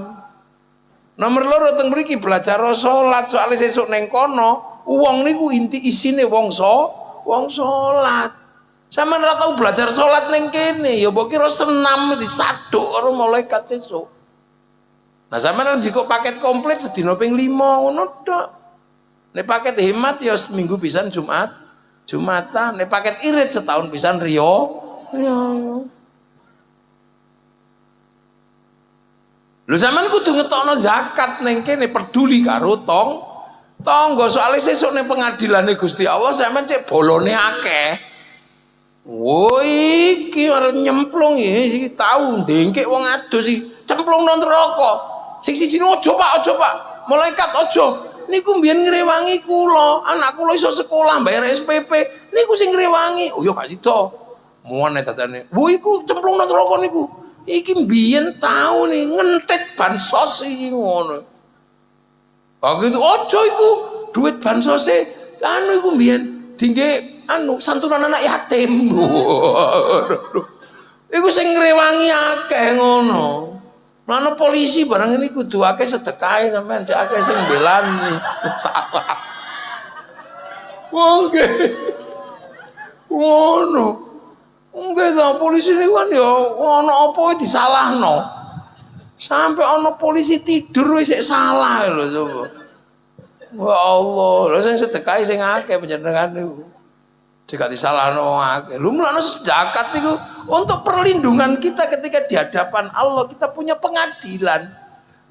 Nomor loro teng mriki belajar salat soalnya sesuk ning kono wong niku inti isine wong salat. Sampeyan ora tau belajar salat ning kene ya mbok kira senam disaduk karo malaikat sesuk. Nah sampeyan jiko paket komplit sedina ping 5 ngono tok. Nek paket hemat ya seminggu pisan Jumatan. Nek paket irit setahun pisan Rio. Lho sampean kudu ngetokno zakat ning kene peduli karo tangga soalnya sesuk ning pengadilane Gusti Allah sampean cek bolone akeh. Woi, iki arep nyemplung iki tau ndengkek wong ado sih. Cemplung nang neraka. Sing siji ojo Pak, ojo Pak. Malaikat ojo. Niku mbiyen ngrewangi kula. Anak kula iso sekolah bayar SPP. Niku sing ngrewangi. Oh ya gak sida. Muane dadane. Wo iku cemplung nang neraka niku. Iki mbiyen tau nih ngentit bansos iki ngono. Begitu ojo iku duit bansose anu iku mbiyen dingge anu santunan anak yatim. Iku sing ngrewangi akeh ngono. Mana polisi barang ini kudu akeh sedekahe sampean cek akeh sing belani. Oke. Ngono. Enggak ta polisi niku kan ya ono apa disalahno. Sampai ono polisi tidur wis salah lho coba. Ya Allah, lha sing sedekahe sing akeh panjenengan niku. Jika disalahno akeh. Lu mulane zakat niku untuk perlindungan kita ketika di hadapan Allah, kita punya pengadilan.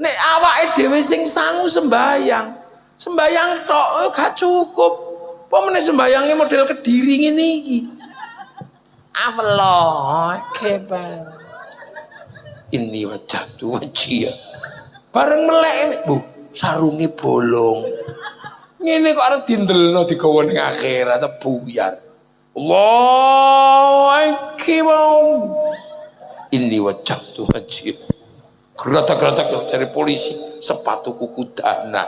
Nek awake dhewe sing sangu sembayang, sembayang tok gak cukup. Apa meneh sembayange model Kediri ngene iki. Allah akbar. Ini wajah wajia. Bareng melek Bu, sarunge bolong. Ngene kok arep dindelno digawa ning akhirat buyar. Allahu akbar. Ini wajah wajia. Geratak-geratak cari polisi, sepatu kuku dana.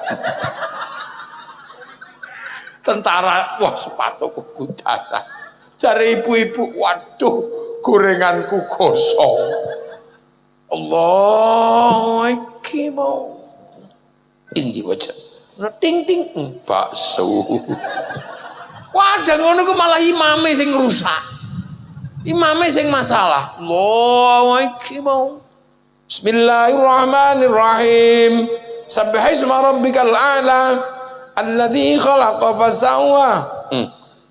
Tentara, wah sepatu kuku dana. Cari ibu-ibu, waduh gorenganku kosong. Allah akbar. Ini wajah. Nah, ting ting bakso. Wadah ngono ku malah imame sing rusak. Imame sing masalah. Allahu akbar. Bismillahirrahmanirrahim. Subhanallah rabbikal a'la alladzi khalaqa fasawwa.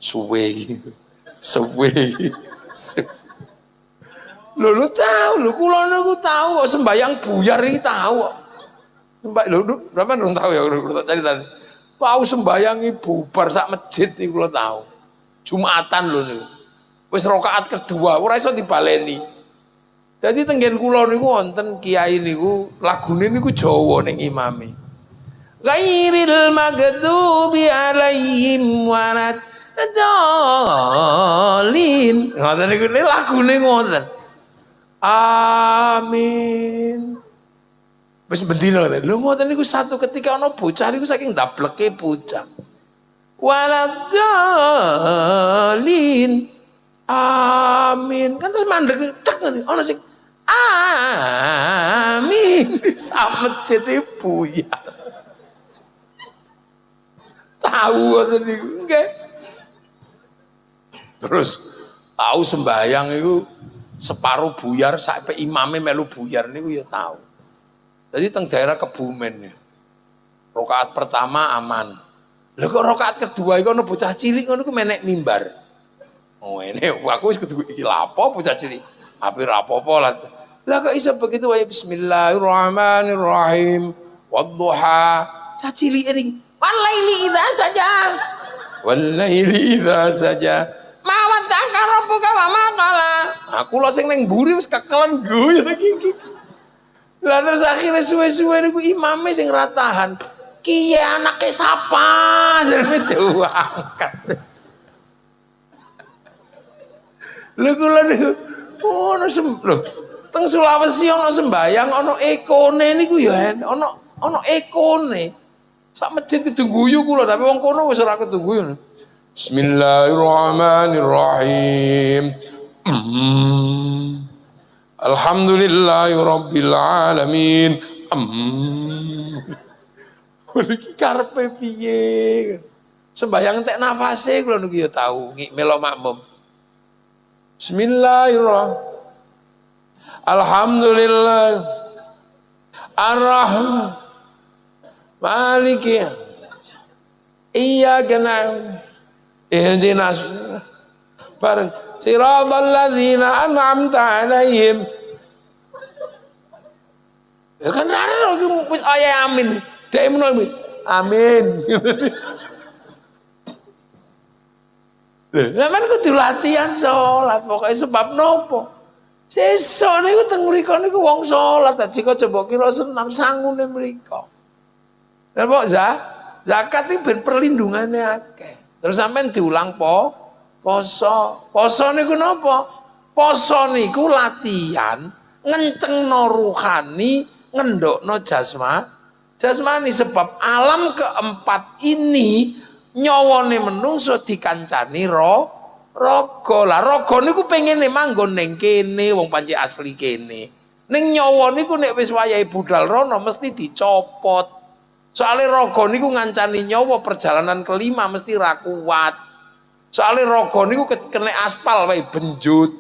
Suwe. Lu tahu, lu kula niku tahu sembayang buyar iki tahu. Mbak lu berapa dong tahu ya kula cari tadi. Tahu sembayang bubar sak masjid iki kula tahu. Jumatan lho niku. Wis rakaat kedua ora iso dibaleni. Jadi tenggen kula niku wonten kiai niku lagune niku Jawa ning imame. Ghairil maghdubi alaihim waladdallin. Ngoten niku lagune ngoten. Amin. Wis bendina lho ngoten niku satu ketika ana bocah niku saking ndableke bocah. Waladdallin. Amin. Kan terus mandek tek ana sing amin. Sak masjid buyar. Tahu ngoten niku nggih. Terus tahu sembayang itu separuh buyar sampai imame melu buyar niku ya tahu. Jadi teng daerah Kebumen ya. Rakaat pertama aman. Lha kok rakaat kedua iku ana bocah cilik ngono ku menek mimbar. Oh ini aku wis kudu iki lapo bocah cilik. Ape ra apa-apa lah. Lah kok iso begitu wae bismillahirrahmanirrahim. Wadduha. Cah cilik ini. Walaili idza saja. Walaili idza saja. Mawat taka rabbuka wa ma qala. Aku lho sing ning mburi wis kekelen guyu iki. Lah terus akhirnya suwe-suwe niku imame sing ra tahan. Kiye anake sapa? Jarene diangkat. Lha kula niku ono lho. Teng Sulawesi ono sembayang ono ekone niku ya ono ekone. Sak masjid kudu guyu kula tapi wong kono wis ora kudu guyu. Bismillahirrahmanirrahim. Alhamdulillahirabbil alamin. Iki karepe piye? Sembayang entek nafase kula niku ya tau melok makmum. Bismillahirrahmanirrahim. Alhamdulillah. Ar-Rahman. Maliki. Iyyaka na'budu. Ihdinas bareng siratal ladzina an'amta 'alaihim. Ya kan raro iki wis aya amin. Dek menawa amin. Sampeyan kudu latihan salat pokoke sebab nopo? Sesuk niku teng mriku niku wong salat aja kok coba kira senam sangune mriku. Napa zakat iki ben perlindungane akeh. Terus sampean diulang poso. Poso niku napa? Poso niku latihan ngencengno ruhani, ngendokno jasmani sebab alam keempat ini nyawane menungso dikancani raga. Lah raga niku pengene manggon ning kene wong panci asli kene. Ning nyawa niku nek wis wayahe budal rono mesti dicopot. Soale raga niku ngancani nyawa perjalanan kelima mesti ra kuat. Soale raga niku kena aspal wae benjut.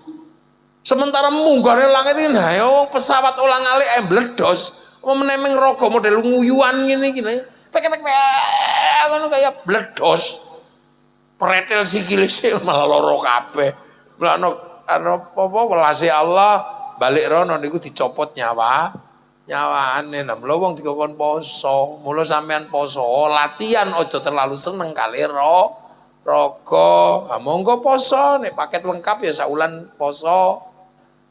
Sementara munggane langit iki nah wong pesawat ulang-alik mbledos. Menemeng raga model nguyuan ngene iki lho. Pek-pek ngono kaya bledos. Pretel sikile sik malah lara kabeh. Mulane apa welase Allah balik rono niku dicopot nyawane. Nah mula wong dikon poso, mula sampean poso latihan aja terlalu seneng kali raga. Ha monggo poso nek paket lengkap ya saulan poso.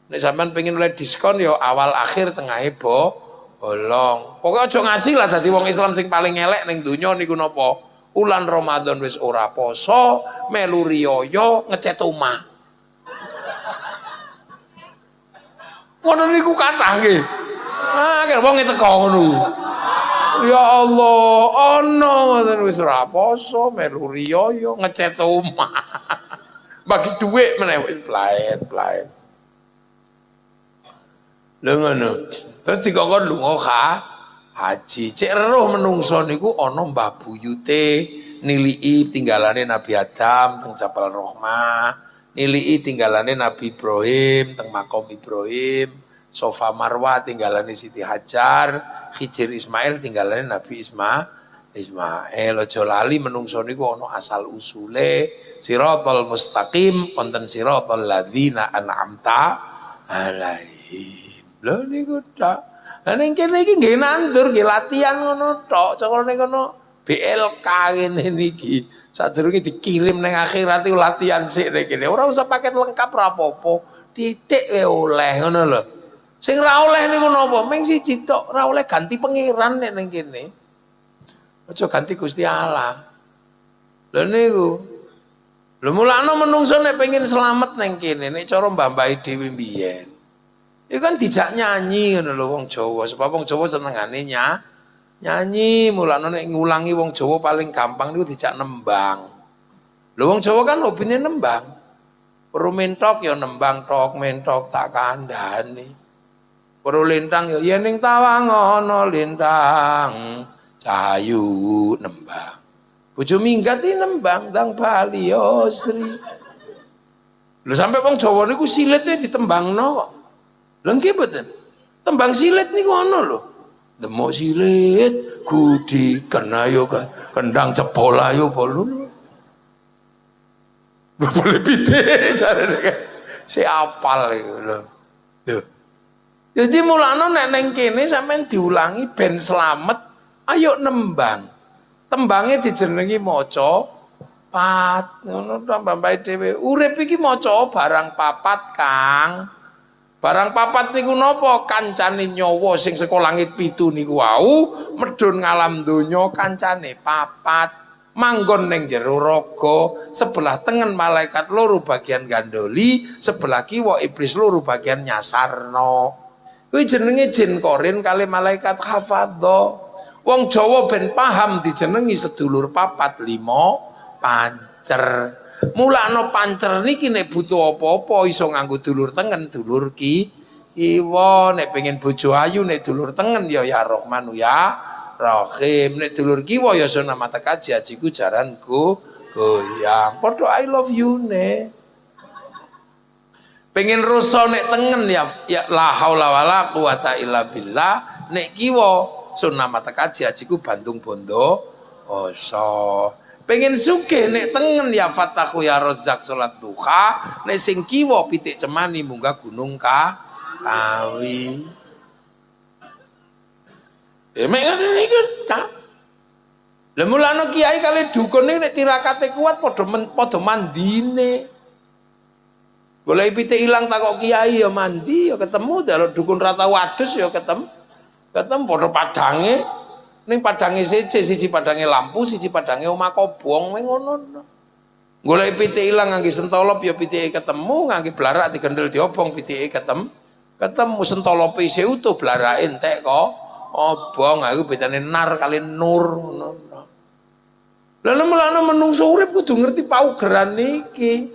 Nek sampean pengen oleh diskon ya awal akhir tengahe bolong. Pokoke aja ngasih lah dadi wong Islam sing paling elek ning donya niku napa? Ulan Ramadan wis ora poso, melu riyaya ngecat omah. Ngono niku kathah nggih. Nah, wong teko ngono. Ya Allah, ana ngoten wis ora poso, melu riyaya ngecat omah. Bagi dhuwit meneh wis plaen. Lha ngono. Terus dikongkon lunga haji. Cek roh menungso niku ana Mbah Buyute nilii tinggalane Nabi Adam teng Jabal Rahmah, nilii tinggalane Nabi Ibrahim teng Makom Ibrahim, Sofa Marwah tinggalane Siti Hajar, Khidir Ismail tinggalane Nabi Ismail. Aja lali menungso niku ana asal usule Siratal Mustaqim wonten siratal ladzina an'amta alaihim. Lho niku tok. Lah ning kene iki nggih nandur, nggih latihan ngono tok. Carane kono BLK ngene niki. Sadurunge dikirim ning akhirat iku latihan sik ning kene. Ora usah paket lengkap ra apa-apa. Titik wae oleh ngono lho. Sing ra oleh niku napa? Ming siji tok, ra oleh ganti pangeran nek ning kene. Aja ganti Gusti Allah. Lho niku. Lho mulane menungso nek pengin slamet ning kene, nek cara mbah-mbahe dhewe mbiyen. Itu kan dijak nyanyi ngono lho wong Jawa, sebab wong Jawa senengane nyanyi, mulane nek ngulangi wong Jawa paling gampang niku dijak nembang. Lho wong Jawa kan hobine nembang. Perlu mentok ya nembang tok, mentok tak kandhani. Perlu lintang ya yen ning tawang ana lintang, cahayu nembang. Bojo minggat iki nembang tang Bali yo Sri. Lho sampe wong Jawa niku silite ditembangno kok. Lha nggih mboten. Tembang silit niku ana lho. Demok silit gudi kenayo kan kendang jebol ayo bolu. Boleh pite jarene kan. Si apal iku lho. Lho. Jadi mulane nek ning kene sampean diulangi ben slamet, ayo nembang. Tembange dijenengi maca pat ngono tambah bae dhewe. Urip iki maca barang papat, Kang. Barang papat niku napa? Kancane nyawa sing saka langit 7 niku wau medhun ngalam donya kancane papat, manggon ning jero raga, sebelah tengen malaikat loro bagian gandoli, sebelah kiwa iblis loro bagian nyasarno. Kuwi jenenge jin korin kali malaikat hafadho. Wong Jawa ben paham dijenengi sedulur papat 5 pancer. Mulane pancer niki nek butuh apa-apa iso nganggo dulur tengen, dulur kiwa. Nek pengen bojo ayu nek dulur tengen ya Rahman ya Rahim. Nek dulur kiwa ya sona mata kaji ajiku jaranku goyang. Padha I love you ne. Pengen rusa nek tengen ya la haula wala quwata illa billah. Nek kiwa sona mata kaji ajiku Bandung Bondo oso. Pengen sugih nek tengen ya Fatahu ya Razzaq salat duha, nek sing kiwa pitik cemani munggah gunung Kawi. Mek ngoten niku ta. Lah mulane kiai kali dukun iki nek tirakate kuat padha mandine. Golek pitik ilang takok kiai ya mandi ya ketemu, kalau dukun rata wadus ya ketemu padha padange. Ning padange siji padange lampu, siji padange omah kobong ngono. Golek pitik ilang ngangge sentolop ya pitike ketemu, ngangge blarak digendel diobong pitike ketemu sentolope isih utuh blarake entek kok. Obong aku bedane nar kali nur ngono. Lah mulane menungso urip kudu ngerti paugeran iki.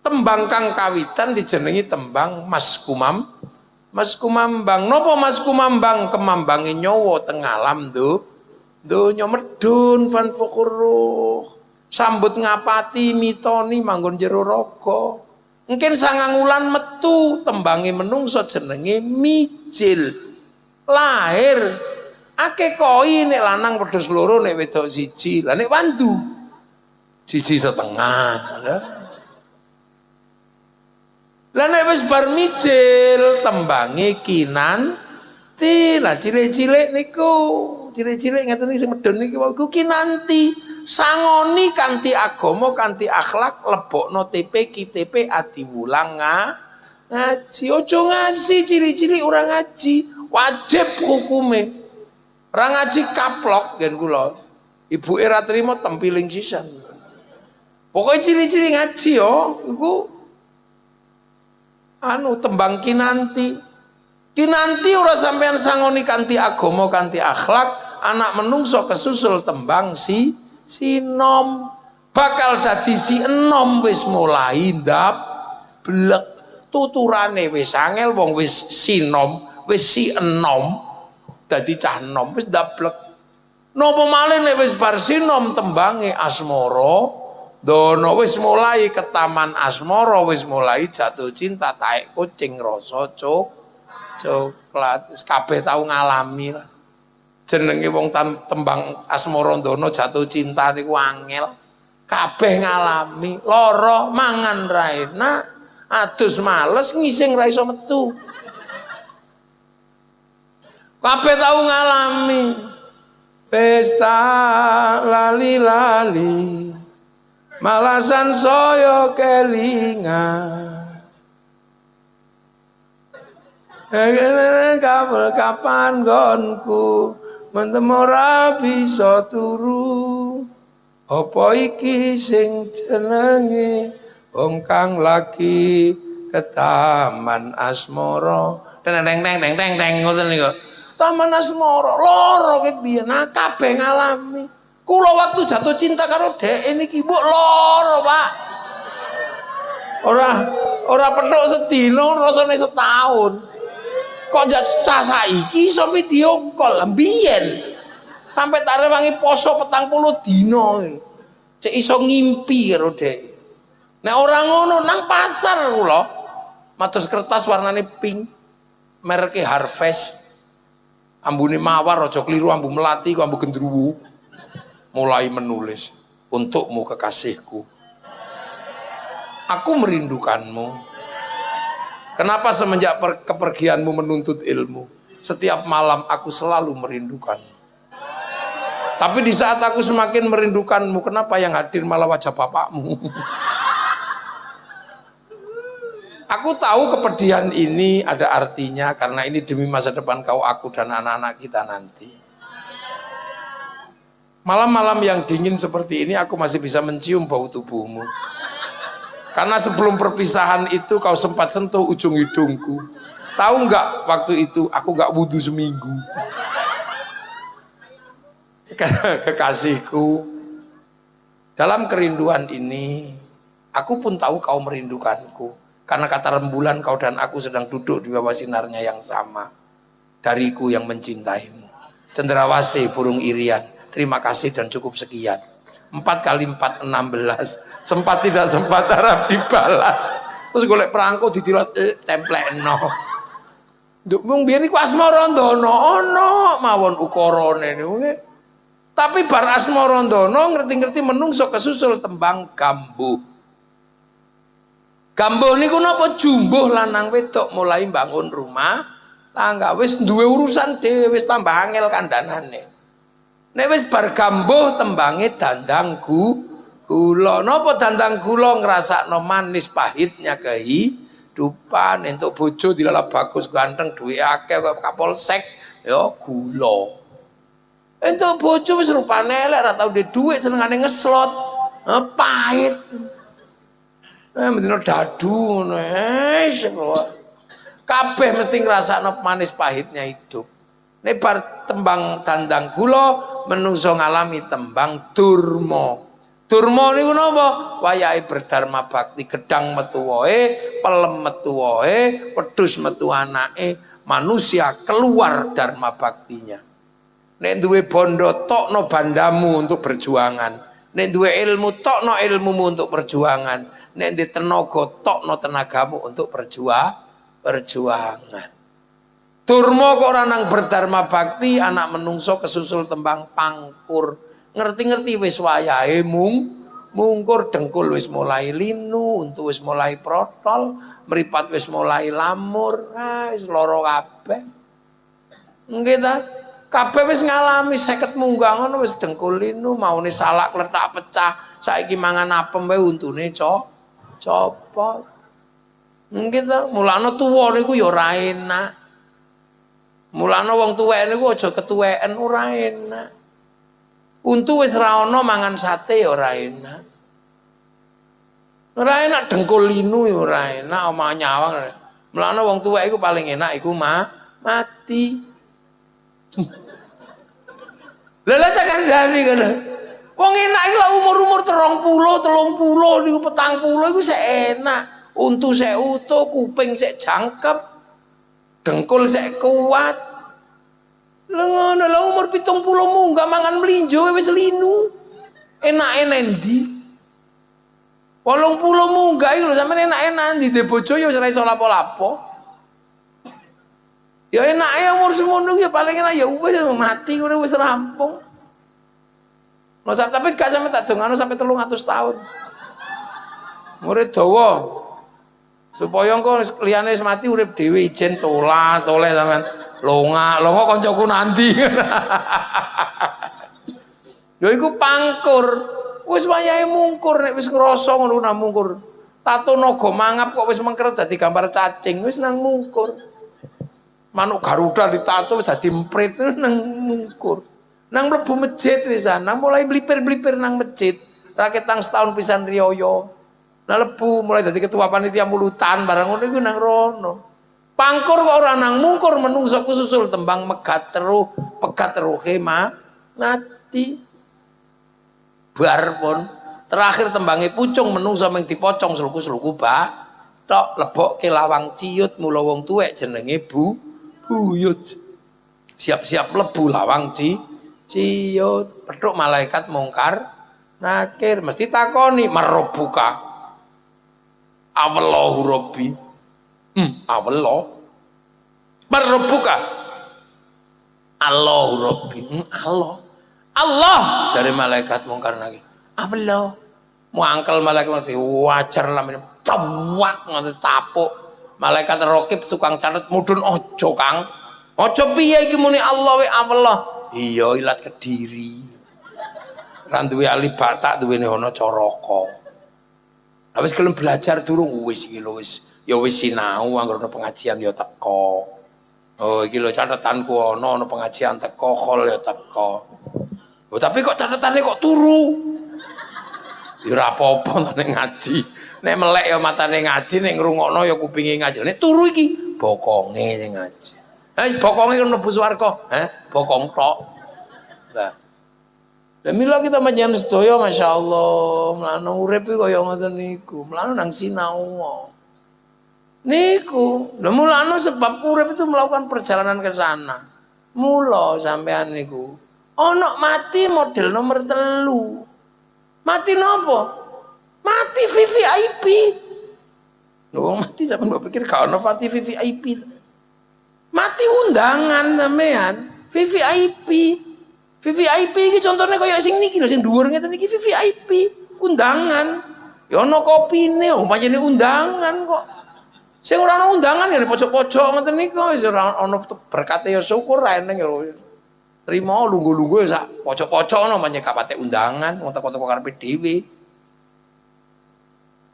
Tembang kang kawitan dijenengi tembang Mas Kumambang. Napa Mas Kumambang? Kemambange nyawa teng alam donya medun fan fukuruh. Sambut ngapati mitoni manggon jero raga. Mungkin 9 wulan metu tembange menungso jenenge mijil. Lahir akeh koi nek lanang wedhus loro nek wedok siji. Lah nek wandu 1,5. Lah nek wis bar mijil tembange kinanti. Lah cilik-cilik niku, cilik-cilik ngeten iki sing medun niki wau kinanti. Sangoni kanthi agama, kanthi akhlak, lebokno TP KTP adi wulang ngaji. Ojo ngaji cilik-cilik ora ngaji, wajib hukume. Ora ngaji kaplok gen kula. Ibuke ra trimo tempiling sisan. Pokoke cilik-cilik ngaji yo iku tembang kinanti ora sampean sangoni kanthi agama kanthi akhlak, anak menungso kesusul tembang sinom bakal dadi si enom wis mulai ndablek tuturane wis angel wong wis sinom wis si enom dadi cah enom wis ndablek. Napa malih nek wis bar sinom tembange asmara dono wis mulai ke taman asmara, wis mulai jatuh cinta taek kucing rasa coklat. Wis kabeh tau ngalami lah. Jenenge wong tembang asmara dono jatuh cinta niku angel. Kabeh ngalami, lara mangan ra enak, adus males ngising ra iso metu. Kabeh tau ngalami. Pesta lali-lali malasan soyo kelingan. Kapan gonku mentemu ora bisa turu. Apa iki sing jenenge wong kang lagi ke taman asmara. Teng ngoten niku. Taman asmara loro ket biyen kabeh ngalami. Kula waktu jatuh cinta karo dhek niki mbok loro, Pak. Ora petuk sedina rasane setahun. Kok cah saiki iso video call mbiyen. Sampai tak rewangi poso 40 dina. Cek iso ngimpi karo dhek. Nek ora ngono nang pasar kula mados kertas warnane pink. Mereke Harvest. Ambune mawar aja kliru ambu melati ku ambu gendruwo. Mulai menulis, untukmu kekasihku, aku merindukanmu. Kenapa semenjak kepergianmu menuntut ilmu, setiap malam aku selalu merindukanmu. Tapi di saat aku semakin merindukanmu, kenapa yang hadir malah wajah bapakmu? Aku tahu kepedihan ini ada artinya, karena ini demi masa depan kau, aku, dan anak-anak kita nanti. Malam-malam yang dingin seperti ini aku masih bisa mencium bau tubuhmu. Karena sebelum perpisahan itu kau sempat sentuh ujung hidungku. Tahu nggak waktu itu aku nggak wudhu seminggu. Kekasihku, dalam kerinduan ini aku pun tahu kau merindukanku. Karena kata rembulan kau dan aku sedang duduk di bawah sinarnya yang sama. Dariku yang mencintaimu. Cendrawasih burung irian. Terima kasih dan cukup sekian. 4 kali 4 16. Sempat tidak sempat harap dibalas. Terus golek perangko didilat templekno. Nduk mung biyen iku asmara ndono ana mawon ukarane niku. Tapi bar asmara ndono ngerti-ngerti menungso kesusul tembang gambuh. Gambuh niku napa jumbuh lanang wedok mulai bangun rumah tangga wis duwe urusan dhewe wis tambah angel kandhanane. Nek wis bar gambuh tembange dandang gula. Napa dandang gula ngrasakno manis pahitnya kehidupan. Entuk bojo dilalap bagus ganteng duwe akeh kok kapolsek ya gula. Entuk bojo wis rupane elek ora tau duwe dhuwit senengane ngeslot. Pahit. Mendino dadu ngono. Kabeh mesti ngrasakno manis pahitnya hidup. Nek bar tembang dandang gula menungso ngalami tembang durma. Durma niku napa? Wayahe berdharma bakti, gedang metu wae, pelem metu wae, wedhus metu anake, manusia keluar dharma baktinya. Nek duwe bondo tokno bandamu untuk perjuangan. Nek duwe ilmu tokno ilmumu untuk perjuangan. Nek duwe tenaga tokno tenagamu untuk perjuangan. Durma kok ora nang berdharma bakti, anak menungso kesusul tembang pangkur. Ngerti-ngerti wis wayahe mungkur, dengkul wis mulai linu, untu wis mulai protol, mripat wis mulai lamur, wis lara kabeh. Nggih ta? Kabeh wis ngalami 50 munggah ngono wis dengkul linu, maune salak kletak pecah, saiki mangan apem wae untune copot. Nggih ta? Mulane tuwa niku ya ora enak. Mulane wong tuwek niku aja ketuweken ora enak. Untu wis ra ono mangan sate ya ora enak. Ora enak dengkul linu ya ora enak omah nyawang. Mulane wong tuwek iku paling enak iku mati. Lha tak kandhani ngono. Wong enak iki lak umur-umur 30 niku 40 iku sik enak. Untu sik utuh, kuping sik jangkep, dengkul sik kuat. Lha ngono lha umur 70 munggah mangan mlinjo wis linu. Enake nendi? 80 munggah iki lho sampeyan enake nandi de bojo ya wis ora iso lapo-lapo. Ya enake umur semono ya paling enak ya wis mati ngono wis rampung. Masa tapi gak sampe tak dongano sampai 300 tahun. Murid dawa. Supaya engko liyane wis mati urip dhewe ijen toleh sampean. Longa kancaku nanti. Lho iku pangkur. Wis wayahe mungkur nek wis ngrasa ngono nang mungkur. Tato naga mangap kok wis mengkeret dadi gambar cacing wis nang mungkur. Manuk Garuda ditato wis dadi emprit nang mungkur. Nang mlebu masjid wisana mulai blipir-blipir nang masjid. Raketang setahun pisan riyo. Nah lebu mulai dadi ketua panitia mulutan barang ngono iku nang rono. Pangkur kok ora nang mungkur menungso kususul tembang pegat teruhe mati. Bar pun terakhir tembange pucung menungso mung dipocong sluku-sluku tok lebokke lawang ciut mula wong tuwek jenenge buyut. Siap-siap lebu lawang ciut. Pedhuk malaikat mungkar nakir mesti takoni marobuka. Awallahu rabbi. Allah. Marobuka. Allahu rabbi. Allah dari malaikat mungkar nakir. Allah. Muangkel malaikat mati wajar lamine tawak ngono tapuk. Malaikat rokib tukang catet mudhun aja Kang. Aja piye iki muni Allah we Allah. Iya ilat Kediri. Ra duwe ali batak duwene ana Caraka. Wis gelem belajar durung wis iki lho wis ya wis sinau anggere ana pengajian ya teko. Oh iki lho catetanku ana pengajian teko khol ya teko. Oh tapi kok catetane kok turu? Ya ora apa-apa nek ngaji. Nek melek ya matane ngaji, nek ngrungokno ya kupinge ngaji. Nek turu iki bokonge sing ngaji. Wis bokonge kan mlebu swarga, bokong tok. Nah. Lah mila kita panjenengan sedaya masyaallah, mlane urip iki kaya ngoten niku. Mlane nang sinau. Niku, lha mulane sebab urip itu melakukan perjalanan ke sana. Mula sampean niku ana mati model nomor 3. Mati nopo? Mati VVIP. Lho mati sampean mbok pikir gak ono mati VVIP. Mati undangan sampean, VVIP. VVIP iki contone kaya sing niki lho sing dhuwur ngeten iki VVIP, undangan. Ya ono kopine, pancene undangan kok. Sing ora ono undangan ya di pojok-pojok ngeten niku wis ora ono berkate ya syukur ra eneng ya. Trimo lungguh-lungguh sak pojok-pojok no menyek kapate undangan wong teko-teko karepe dhewe.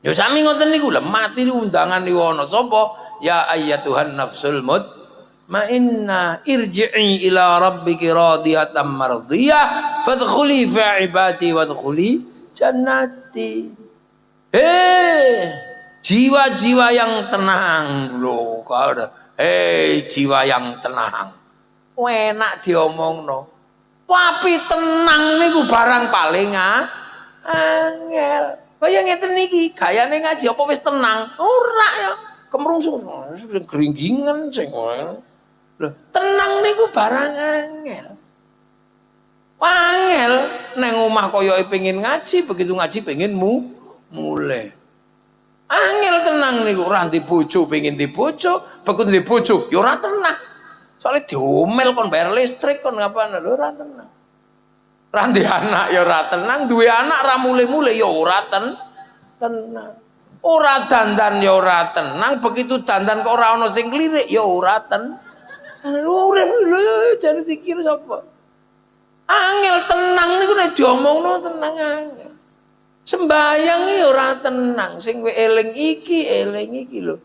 Ya sami ngoten niku lho, mati undangan niku ana sapa? Ya ayyatuhan nafsul mutmainnah irji'i ila rabbiki radiyatan mardiyah fadkhuli fi ibadi wadkhuli jannati. Jiwa-jiwa yang tenang lho, jiwa yang tenang. Enak diomongno. Tapi tenang niku barang paling angel. Kaya ngeten niki, gayane ngaji apa wis tenang? Ora ya. Kemrungsung gringgingan sing lho, tenang niku barang angel. Angel nang omah koyoke pengin ngaji, begitu ngaji pengen mulai. Angel tenang niku, ora ndek bojo pengen ndek bojo, begitu ndek bojo ya ora tenang. Soalnya diomel kon bayar listrik kon ngapane lho ora tenang. Ra ndek anak ya ora tenang, duwe anak ra mule-mule ya ora tenang. Ora dandan ya ora tenang, begitu dandan kok ora ana sing klirik ya ora tenang. Urip lho jare dikira sapa? Angel tenang niku nek diomongno tenang angel. Sembayang ya ora tenang, sing kowe eling iki lho.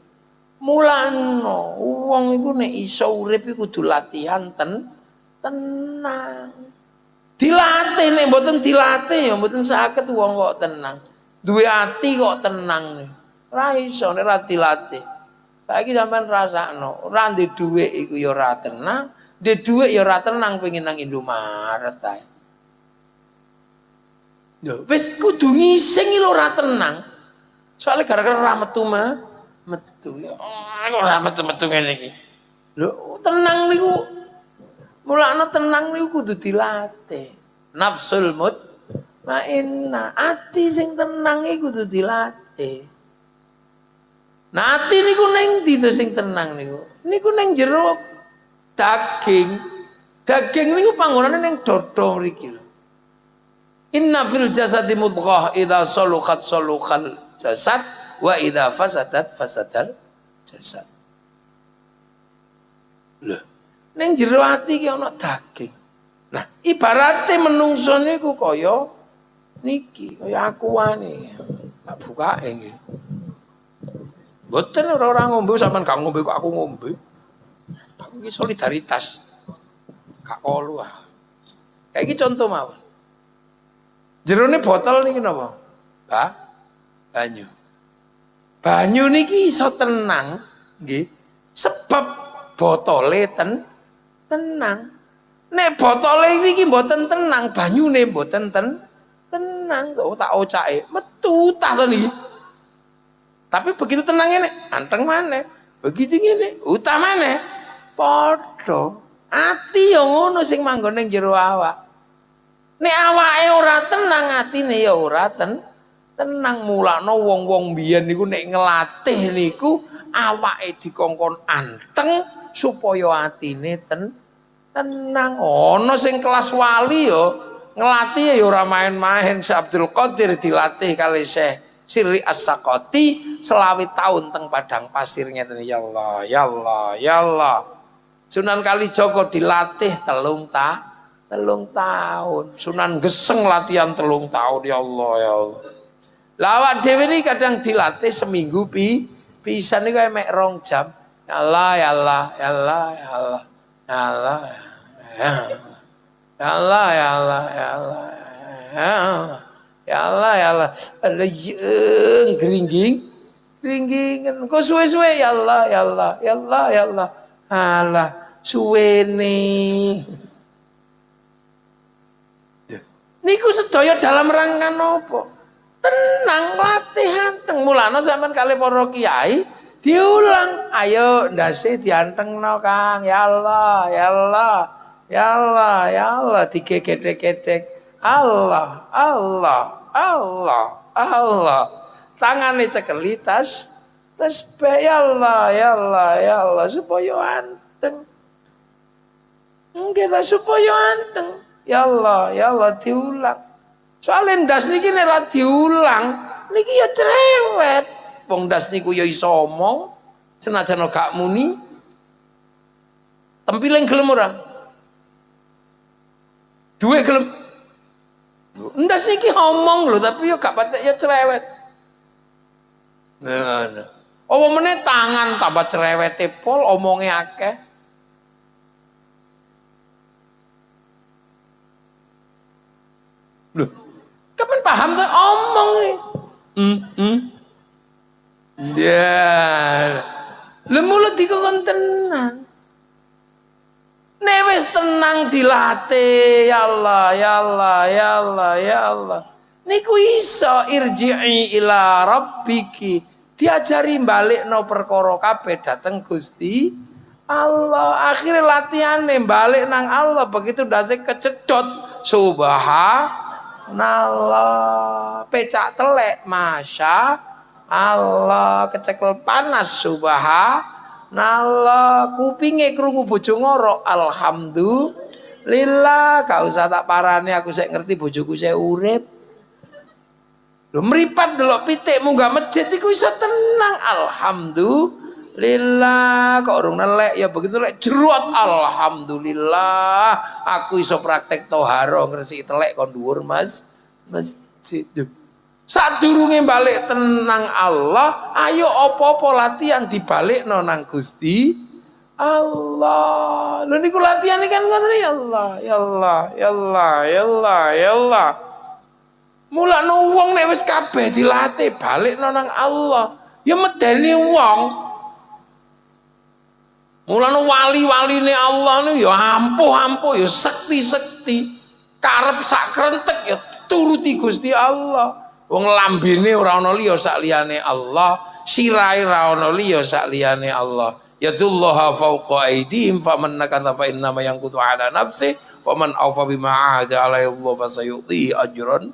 Mulano wong iku nek iso urip iku kudu latihan tenang. Dilatih nek mboten dilatih ya mboten saged wong kok tenang. Duwe ati kok tenang nih. Ora iso nek ora dilatih. Saiki sampean rasakno, ora ndek dhuwit iku ya ora tenang, ndek dhuwit ya ora tenang pengin nang Indomaret ae. Lho, wis kudu ngising lho ora tenang. Soale gara-gara ra metu metu. Kok ra metu-metu ngene iki. Lho, tenang niku mulane tenang niku kudu dilatih. Nafsul mutmainnah, ati sing tenang iku kudu dilatih. Nah, ati niku neng ndi to sing tenang niku? Niku neng jero daging. Daging niku panggonane neng dada mriki lho. Inna fil jasadi mudghah idza saluhat saluhal jasad wa idza fasadat fasadal jasad. Lho, ning jero ati ki ana daging. Nah, ibarate menungso niku kaya niki, kaya akuane. Tak bukake nggih. Mboten ora ngombe sampean gak ngombe kok aku ngombe. Aku iki solidaritas. Gak kolu ah. Kayak iki contoh mawon. Jerone botol niki napa? Banyu. Banyu niki iso tenang nggih. Sebab botole tenang. Nek botole iki mboten tenang, banyune mboten tenang. Kok tak ocake metu tah to niki. Tapi begitu tenang ini, anteng maneh. Begitu ngene, utah maneh. Padha. Ati ya ngono sing manggon ning jero awak. Nek awake ora tenang, atine ya ora tenang. Mulane wong-wong biyen niku nek ngelatih niku awake dikongkon anteng supaya atine tenang. Ana sing kelas wali ya ngelatih ya ora main-main. Syekh Abdul Qadir dilatih kali Syekh Sirri As-Sakoti selawit tahun teng padang pasir ngeten ya Allah, ya Allah, ya Allah. Sunan Kalijaga dilatih telung tahun. Sunan Geseng latihan telung tahun ya Allah, ya Allah. Lawak dhewe iki kadang dilatih seminggu pisan niku mek 2 jam. Ya Allah, ya Allah, ya Allah, ya Allah. Ya Allah. Ya Allah, ya Allah, ya Allah. Ya Allah. Ya Allah, ya Allah. Gringgingan. Kok suwe-suwe ya Allah, ya Allah, ya Allah, ya Allah. Alah, suwene. Niku sedaya dalam rangka napa? Tenang latihan. Mulane sampean kali para kiai diulang. Ayo ndase diantengno Kang. Ya Allah, ya Allah. Ya Allah, ya Allah digegedek-gedek. Allah, Allah, Allah, Allah. Tangane cekeli tasbih ya Allah, ya Allah, ya Allah supaya anteng. Kita supaya anteng. Ya Allah, ya Allah diulang. Soale ndas niki nek ora diulang, niki ya cerewet. Wong ndas niku ya iso omong, senajan gak muni. Tempiling gelem ora? duwe gelem. Ndas iki ngomong lho tapi yo gak patek ya cerewet. Ngono. Apa meneh tangan tambah cerewete pol omonge akeh. Lho, kapan paham tuh omong nih? Ya, lha mulut dikon tenang. Nek wis tenang dilatih, ya Allah, ya Allah, ya Allah, ya Allah. Niku iso irji'i ila rabbiki. Diajari balikno perkara kabeh dateng Gusti Allah. Akhirnya latihane balik nang Allah, begitu ndase kecedot subhanallah. Pecak telek masya Allah, kecekel panas subhanallah, kupinge krungu bojo ngorok alhamdulillah. Gak usah tak parani, aku sik ngerti bojoku sik urip. Lho mripat delok pitik munggah masjid iku iso tenang alhamdulillah. Kok urung nelek ya begitu lek jeruat alhamdulillah. Aku iso praktek toharo ngresiki telek kon dhuwur masjid. Sadurunge balik tenang Allah, ayo apa-apa latihan dibalikno nang Gusti Allah. Lho niku latihan iki kan ngoten ya Allah, ya Allah, ya Allah, ya Allah, ya Allah. Mulane wong nek wis kabeh dilatih balikno nang Allah, ya medeni wong. Mulane wali-waline Allah niku ya ampuh-ampuh, ya sekti-sekti. Karep sak krentek ya turuti Gusti Allah. Wong lambene ora ana liya sak liyane Allah, sirahe ora ana liya sak liyane Allah. Yadullaha fawqa aydihim faman nakatha fa inna ma yanqutu ala nafsi faman awfa bima ahada alaihi Allah fasayuti ajran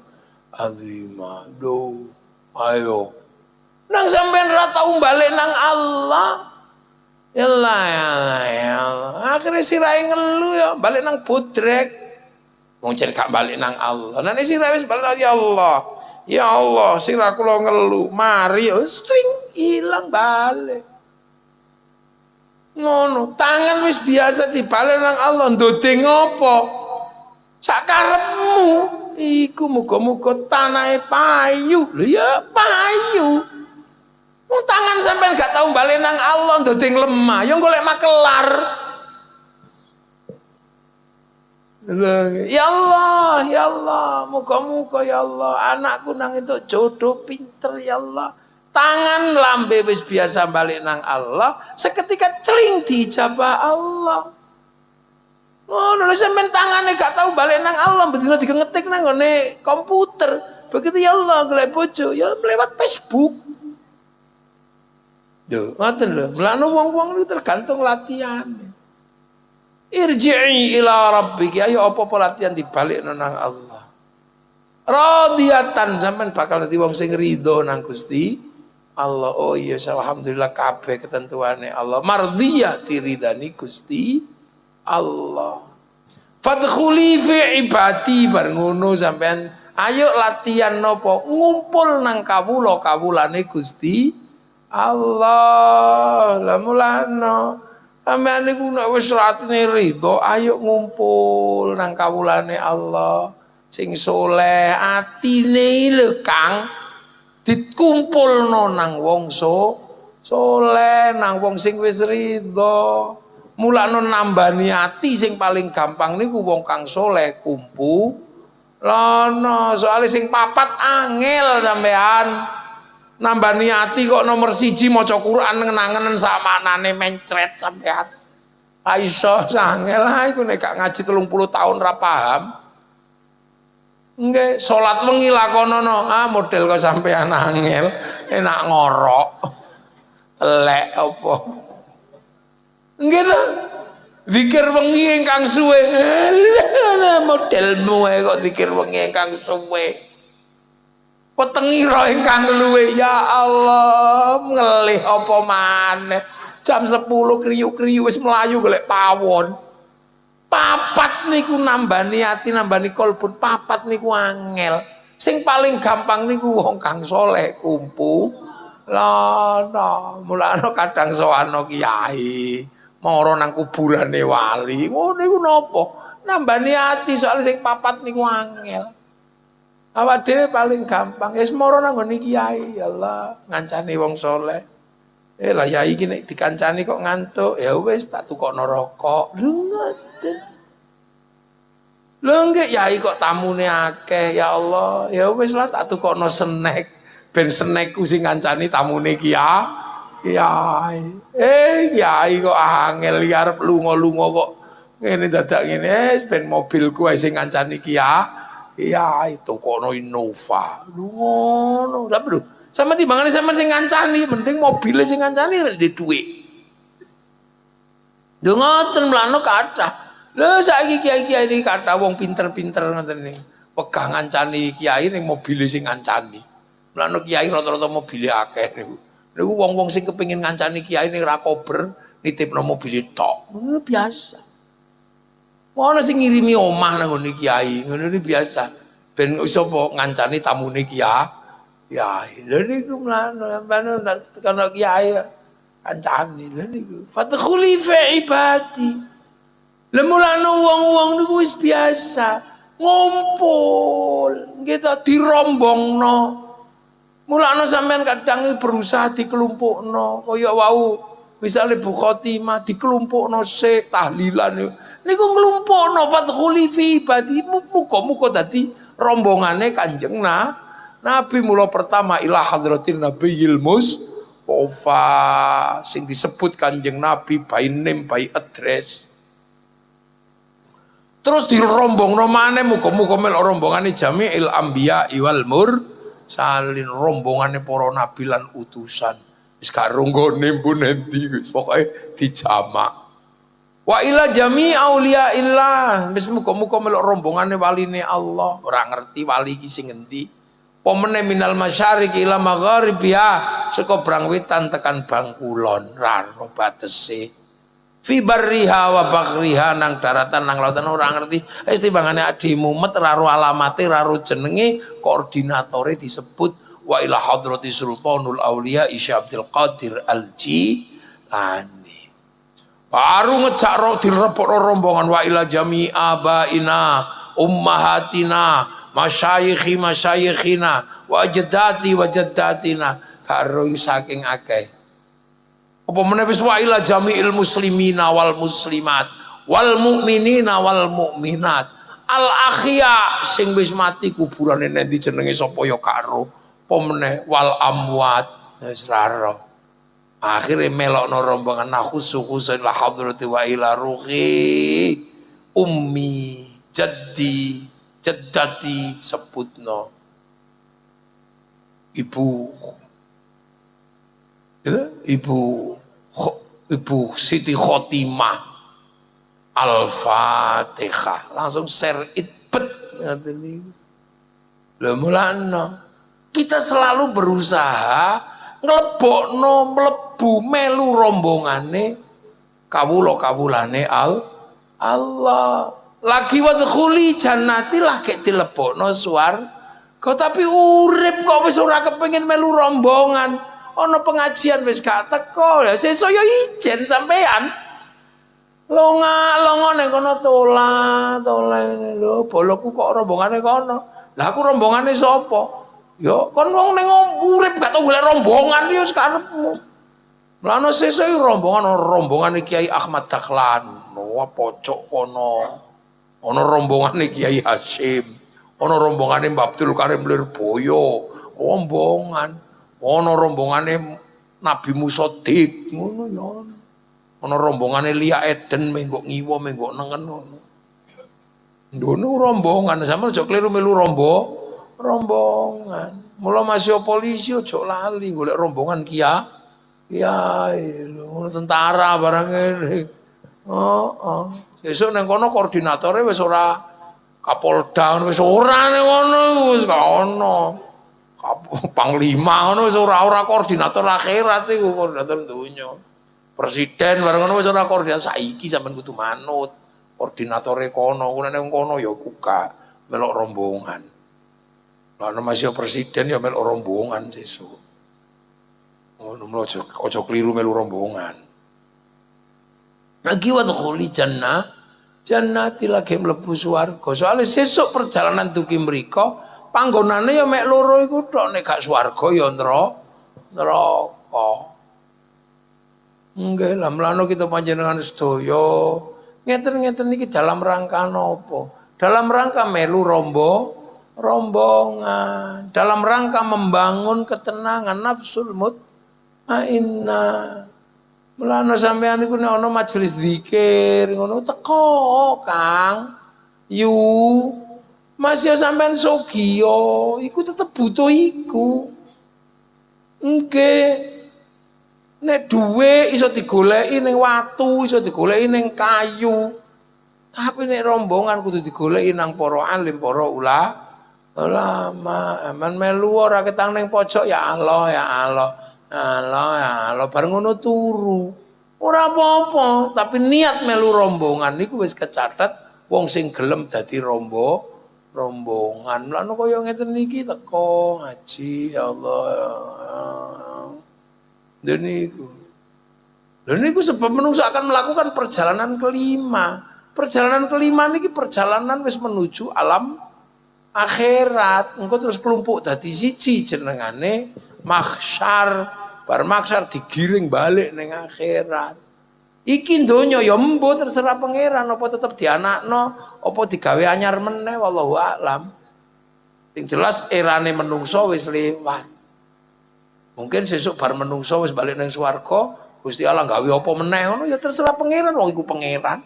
azima. Do ayo nang sampean ra tau balik nang Allah. Yalah ya Allah. Akhire sirahe ngelu ya balik nang bodrek. Wong jen gak balik nang Allah. Nah nek sirahe wis balik ya Allah. Ya Allah, sira kula ngelu, mari sering ilang balik. Ngono, tangan wis biasa dibalik nang Allah, ndode ngopo? Sak karepmu. Iku muga-muga tanahe payu. Lho ya payu. Wong tangan sampean gak tau balik nang Allah, ndode lemah, ya golek makelar. Ya Allah, ya Allah, muga-muga ya Allah anakku nang entuk jodoh pinter ya Allah. Tangan lambe wis biasa balik nang Allah, seketika celing dijabah Allah. Ngono lho sampean tangane gak tau balik nang Allah, bendina digetik nang ngene komputer. Begitu ya Allah golek bojo ya lewat Facebook. Yo, ngoten lho. Mulane wong-wong itu tergantung latihan. Irji'i ila rabbiki, ayo apa-apa latihan dibalik nang Allah. Radiyatan, sampean bakal dadi wong sing ridho nang Gusti Allah. Oh iya, alhamdulillah kabeh ketentuane Allah. Mardiyah diridani Gusti Allah. Fadkhuli fi ibadi, bar ngono sampean ayo latihan nopo? Ngumpul nang kawula-kawulane Gusti Allah. Lah mulane sampeyan niku nek wis ratine ridho, ayo ngumpul nang kawulane Allah sing soleh, atine lho Kang dikumpulno nang wong soleh, nang wong sing wis ridho. Mulane nambani ati sing paling gampang niku wong kang soleh kumpul lono. Soale sing papat angel sampean. Nambani ati kok nomor 1 maca Quran ngenangen sak maknane mencret sampean. Aisyah sangel iku nek gak ngaji 30 tahun ra paham. Nggih, salat wengi lakonono. Model kok sampean angel, enak ngorok. Elek apa? Nggih to. Zikir wengi ingkang suwe. Modelmu kok zikir wengi ingkang suwe. Petengira ingkang luwe, ya Allah, ngelih apa maneh. Jam 10 kriyu-kriyu wis melayu golek pawon. Papat niku nambani ati, nambani kolbun, papat niku angel. Sing paling gampang niku wong kang soleh kumpul. Lah, mulane kadang sowan kiai, mara nang kuburane wali. Ngono niku napa? nambani ati soal sing papat niku angel. Awak dhewe paling gampang ya semoro nang ngene kiai ya Allah ngancani wong soleh. Lah yai iki nek dikancani kok ngantuk ya wis tak tukokno rokok. Lho ngoten. Lho nggih yai kok tamune akeh ya Allah ya wis lah tak tukokno snack ben snackku sing ngancani tamune kiai. Yai kok angel arep lunga-lunga kok ngene dadak ngene ben mobilku ae sing ngancani kiai tukokno Innova. Lho ngono. Tapi lho sama timbangane sampean sing ngancani, penting mobilnya sing ngancani ndek dhuwit. Lho ngoten mlano kathah. Lho saiki kiai-kiai iki kathah wong pinter-pinter ngoten niku. Pegah ngancani kiai ning mobile sing ngancani. Mlano kiai rata-rata mobile akeh niku. Niku wong-wong sing kepengin ngancani kiai ning ra kober nitipno mobile tok. Ngono biasa. Ono sing ngirimi omah nang ngene kiai, ngono biasa. Ben iso ngancani tamune kiai. Ya, lha niku mlano kana kiai kancane lha niku. Fadkhuli fi ibadi. Lha mulane wong-wong niku wis biasa ngumpul, kita dirombongno. Mulane sampean kadang berusaha dikelompokno, kaya wau misale Bu Khotimah dikelompokno sik tahlilan niku nglumpukno fadkhuli fi ibadi. Muga-muga dadi rombongane Kanjeng Nabi mula pertama ila hadratin nabiyil mustofa sing disebut Kanjeng Nabi by name by address. Terus dirombongno maneh muga-muga melok rombongane jami'il anbiya wal mursalin, rombongane para nabi lan utusan. Wis gak ronggone pun endi wis pokoke dijamak. Wa ila jami' auliya illah, wis muga-muga melok rombongane waline Allah. Ora ngerti wali iki sing endi. Pomene minal masyariq ila magharibiha, saka brang wetan tekan bang kulon, ra ro batese. Fi barriha wa baghriha, nang daratan nang lautan ora ngerti. Wis timbangane adi mumet ra ro alamate, ra ro jenenge, koordinatore disebut wa ila hadrati sultanul auliya Isya Abdul Qadir Al-Jilani. Baru ngejak ro direpokno rombongan wa ila jami'a baina ummahatina masyayikhina wa jaddatina karo saking akeh. Apa meneh wis wa ila jami'il muslimina wal muslimat wal mu'minina wal mu'minat al akhya sing wis mati kuburane nendi jenenge sapa ya karo. Apa meneh wal amwat wis raro. Akhire melokno rombongan khusus la hadrati wa ila ruhi ummi jaddi jaddati sebutno ibu Siti Khotimah Al-Fatihah langsung share it bet ngaten niku. Lha mulane kita selalu berusaha nglebokno mlebu melu rombongane kawula-kawulane Allah. Lagi wadkhuli jannati lagi dilebokno swarga, tapi urip kok wis ora kepengin melu rombongan. Ana pengajian wis gak teko, ya sesuk ya ijen sampean. Longa-longa ning kono tola lho, boloku kok rombongane kono. Lah aku rombongane sapa? Ya kon wong ning urip gak tau golek rombongan ya karepmu. Mulane sesuk rombongane Kiai Ahmad Dahlan, pojok kono. Ono rombongane Kiai Hasyim, ono rombongane Mbak Abdul Karim Lirboyo, rombongan, ono rombongane Nabi Musodik, ngono ya. Ono rombongane Lia Eden menggok ngiwa menggok nengen ngono. Ndono rombongan, sampeyan aja kliru melu rombongan. Mula masih polisi aja lali golek rombongan kiai, ngono tentara barang ngene. Sesuk nang kono koordinatore wis ora Kapolda wis ora ning ngono wis gak ono. Panglima ngono wis ora koordinator akhirat iku koordinator donya. Presiden bareng ngono wis ora koordinator saiki sampean kudu manut. Koordinatore kono, nang kono ya kuka melok rombongan. Lah masih presiden ya melok rombongan sesuk. Ngono aja kliru melu rombongan. Lagi wadkhuli jannah jannati lagi mlebu swarga. Soale sesuk perjalanan dugi mriko panggonane ya mek loro iku tok, nek gak swarga ya neraka. Nggih, lah mlane kita panjenengan sedaya ngeten-ngeten iki dalam rangka napa? Dalam rangka melu rombongan, dalam rangka membangun ketenangan nafsul mutmainnah. Mulane sampeyan iku nek ana majelis zikir ngono teko, Kang. Yu masih sampean sogiyo, iku tetep butuh iku. Nggih. Nek duwe iso digoleki ning watu, iso digoleki ning kayu. Tapi nek rombongan kudu digoleki nang para alim, para ulama. Aman melu ora ketang ning pojok ya Allah, ya Allah. Allah bareng ngono turu. Ora apa-apa, tapi niat melu rombongan niku wis kecatet wong sing gelem dadi rombongan. Lan kaya ngeten niki teko ngaji ya Allah. Dan niku sebab menungso akan melakukan perjalanan kelima. Perjalanan kelima niki perjalanan wis menuju alam akhirat. Engko terus kelompok dadi siji jenengane mahsyar. Bar maksar digiring balik ning akhirat. Iki donya ya mbuh terserah pangeran apa tetep dianakno apa digawe anyar meneh wallahu a'lam. Sing jelas erane menungso wis lewat. Mungkin sesuk bar menungso wis balik ning swarga, Gusti Allah gawe apa meneh ngono ya terserah pangeran, wong iku pangeran.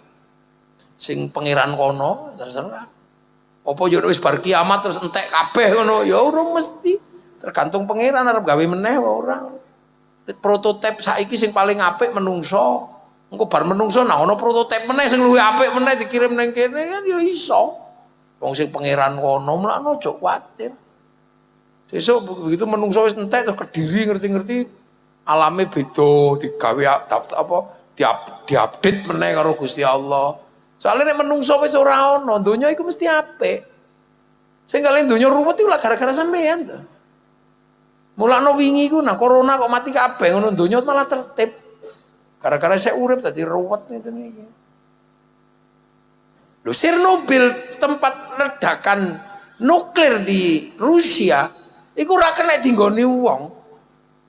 Sing pangeran kono terserah. Apa yo wis bar kiamat terus entek kabeh ngono ya urung mesti. Tergantung pangeran arep gawe meneh wae ora. Prototipe saiki sing paling apik menungso. Engko bar menungso nah ana prototipe meneh sing luwih apik meneh dikirim ning kene kan ya iso. Wong sing pangeran kono mlakno aja kuwatir. Sesuk begitu menungso wis entek terus Kediri ngerti-ngerti alame beda digawe daftar apa diupdate meneh karo Gusti Allah. Soalnya nek menungso wis ora ana, donya iku mesti apik. Sing kalian donya ruwet iku lah gara-gara sampean to. Mulane wingi iku nah corona kok mati kabeh ngono donya malah tertib. Gara-gara saya urip dadi ruwet ngeten iki. Lho Chernobyl tempat ledakan nuklir di Rusia iku ora kena dinggoni wong.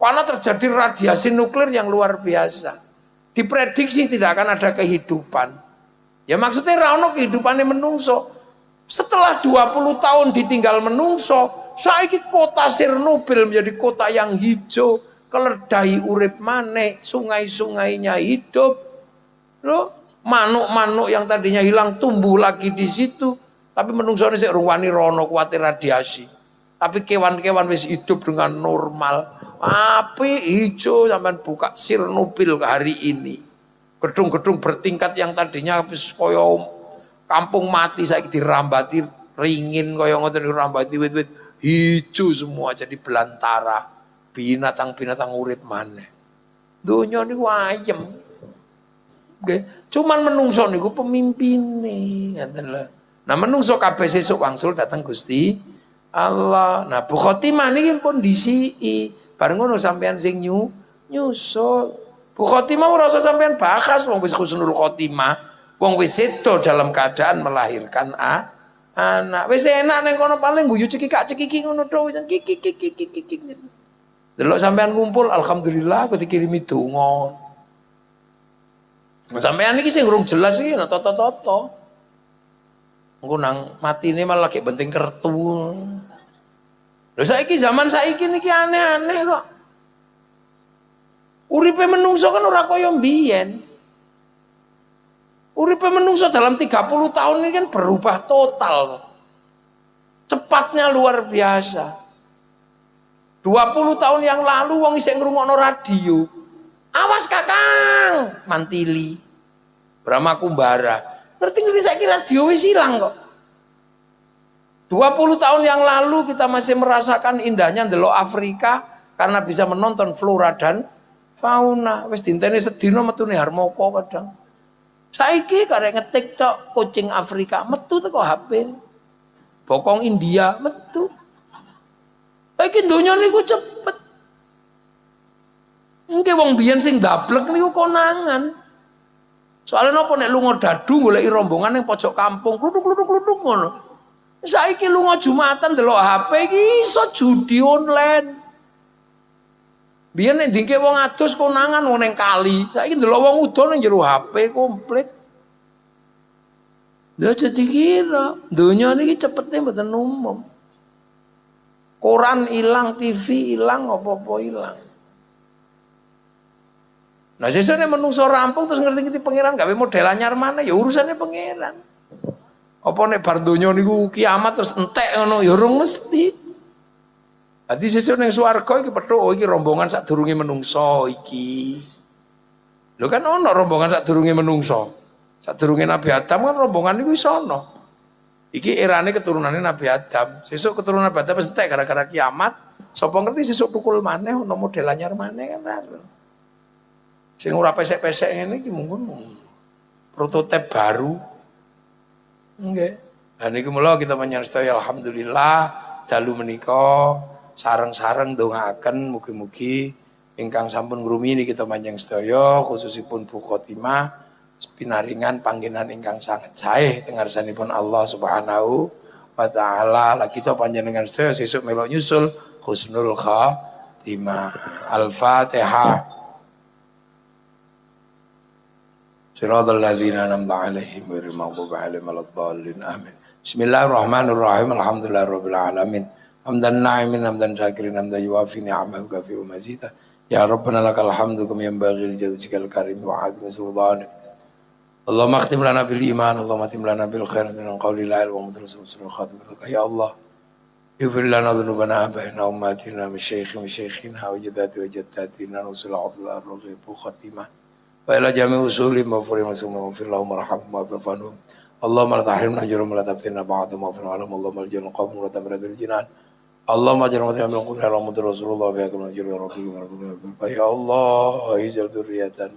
Karena terjadi radiasi nuklir yang luar biasa. Diprediksi tidak akan ada kehidupan. Ya maksudnya ra ono kehidupane menungso. Setelah 20 tahun ditinggal menungso, saiki kota Chernobyl menjadi kota yang hijau, keledai urip maneh, sungai-sungainya hidup. Loh, manuk-manuk yang tadinya hilang tumbuh lagi di situ. Tapi menungsone sik rung wani rono kuwatir radiasi. Tapi kewan-kewan wis hidup dengan normal. Api hijau sampean buka Chernobyl hari ini. Gedung-gedung bertingkat yang tadinya wis kaya kampung mati saiki dirambati ringin kaya ngoten dirambati wit-wit hijau semua jadi belantara. Binatang-binatang urip maneh. Donya niku ayem. Nggih, cuman menungso niku pemimpine ngoten lho. Nah menungso kabeh sesuk wangsul datang Gusti Allah. Nah Bu Khotimah niki kondisi bareng ngono sampean sing nyusul. Bu Khotimah ora usah sampean bahas wong wis husnul khotimah. Wong wis sedo dalam keadaan melahirkan anak. Wis enak ning kono paling guyu cekik-cekiki ngono tok wis kik. Delok sampean ngumpul alhamdulillah aku dikirimi donga. Sampean iki sing urung jelas iki toto-toto. Engko nang matine malah lagi penting kertu. Lho saiki zaman saiki niki aneh-aneh kok. Uripe menungso kan ora kaya mbiyen. Uripe menungso dalam 30 tahun ini kan berubah total. Cepatnya luar biasa. 20 tahun yang lalu wong isih ngrungokno radio. Awas Kakang, mantili. Brahma Kumbara. Ngerti-ngerti saiki radio wis ilang kok. 20 tahun yang lalu kita masih merasakan indahnya ndelok Afrika karena bisa menonton flora dan fauna. Wis dinteni sedina metune harmoko kadang. Saiki karek ngetik cok kucing Afrika metu teko HP. Bokong India metu. Saiki donya niku cepet. Engke wong biyen sing dablek niku konangan. Soalnya napa nek lunga dadu goleki rombongan ning pojok kampung, kluduk-kluduk ngono. Saiki lunga Jumatan delok HP iki iso judi online. Biyen nek ndingke wong adus konangan wong ning kali, saiki ndelok wong udan ning jero HP komplit. Lha jadi kira donya niki cepete mboten umum. Koran hilang, TV hilang, apa-apa hilang. Nah sesuk nek menungso rampung terus ngerti-ngerti pangeran gawe model anyar mana ya urusannya pangeran. Apa nek bar donya niku kiamat terus entek ngono ya urung mesti. Dadi sesuk ning swarga iki petuk oh iki rombongan sadurunge menungso iki. Lho kan ono rombongan sadurunge menungso. Sadurunge Nabi Adam kan rombongan niku wis ono. Iki erane keturunannya Nabi Adam. Sesuk keturunan Nabi Adam wis entek gara-gara kiamat. Sapa ngerti sesuk tukul maneh ono model anyar maneh kan ora. Sing ora pesek-pesek ngene iki mungkin prototipe baru. Nggih. Lah niku mula kita menyertai alhamdulillah dalu menika sareng-sareng ndongaaken mugi-mugi ingkang sampun ngrumiyini kita panjang sedaya khususipun Bu Khotimah pinaringan panggenan ingkang sanget sae teng ngarsanipun Allah Subhanahu wa taala. Lah kita panjenengan sedaya sesuk melu nyusul husnul khatimah. Al-Fatihah. Siratal ladzina an'amta 'alaihim ghairil maghdubi 'alaihim waladdallin. Amin. Bismillahirrahmanirrahim. Alhamdulillahirabbil alamin. Hamdan na'imin hamdan syakirin hamdan yuwafi ni'amahu wa kafi mazidah. Ya Rabbana lakal hamdu kama yanbaghi li jallikal karim wa 'azimi sultanik. Allahumma akhtim lana bil iman, Allahumma akhtim lana bil khair min qawli la ilaha illa anta rasulul khatim. Ya Allah. Ighfir lana dhunubana baina ummatina min shaykhina wa jaddati wa jaddatina nusul 'abdul arrahim khatimah. Wa ila jami usuli mafuri masumma fil lahum warhamhum wa fanhum. Allahumma la tahrimna ajrahum wa la taftina ba'dahum wa fil alam. Allahumma aljil qawm wa tamradul jinan. Allahumma ajrahum min qawli Muhammad Rasulullah wa yakun ajru rabbi wa rabbuka. Ya Allah, ijal dzurriatan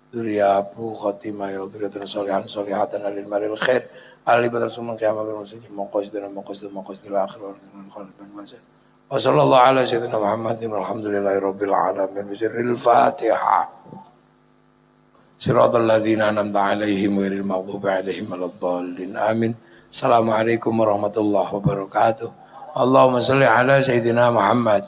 dzurriyabu khatimah ya dzurriatan sholihan sholihatan lil maril khair. Ali badal summa qiyamah bil muslimin maqasid il akhir wa khalban wazan. Wa sallallahu ala sayyidina Muhammadin walhamdulillahi rabbil alamin. Bisirril Fatihah. Siratal ladzina an'amta 'alaihim ghairil maghdubi 'alaihim waladdallin. Amin. Assalamualaikum warahmatullahi wabarakatuh. Allahumma shalli ala sayyidina Muhammad.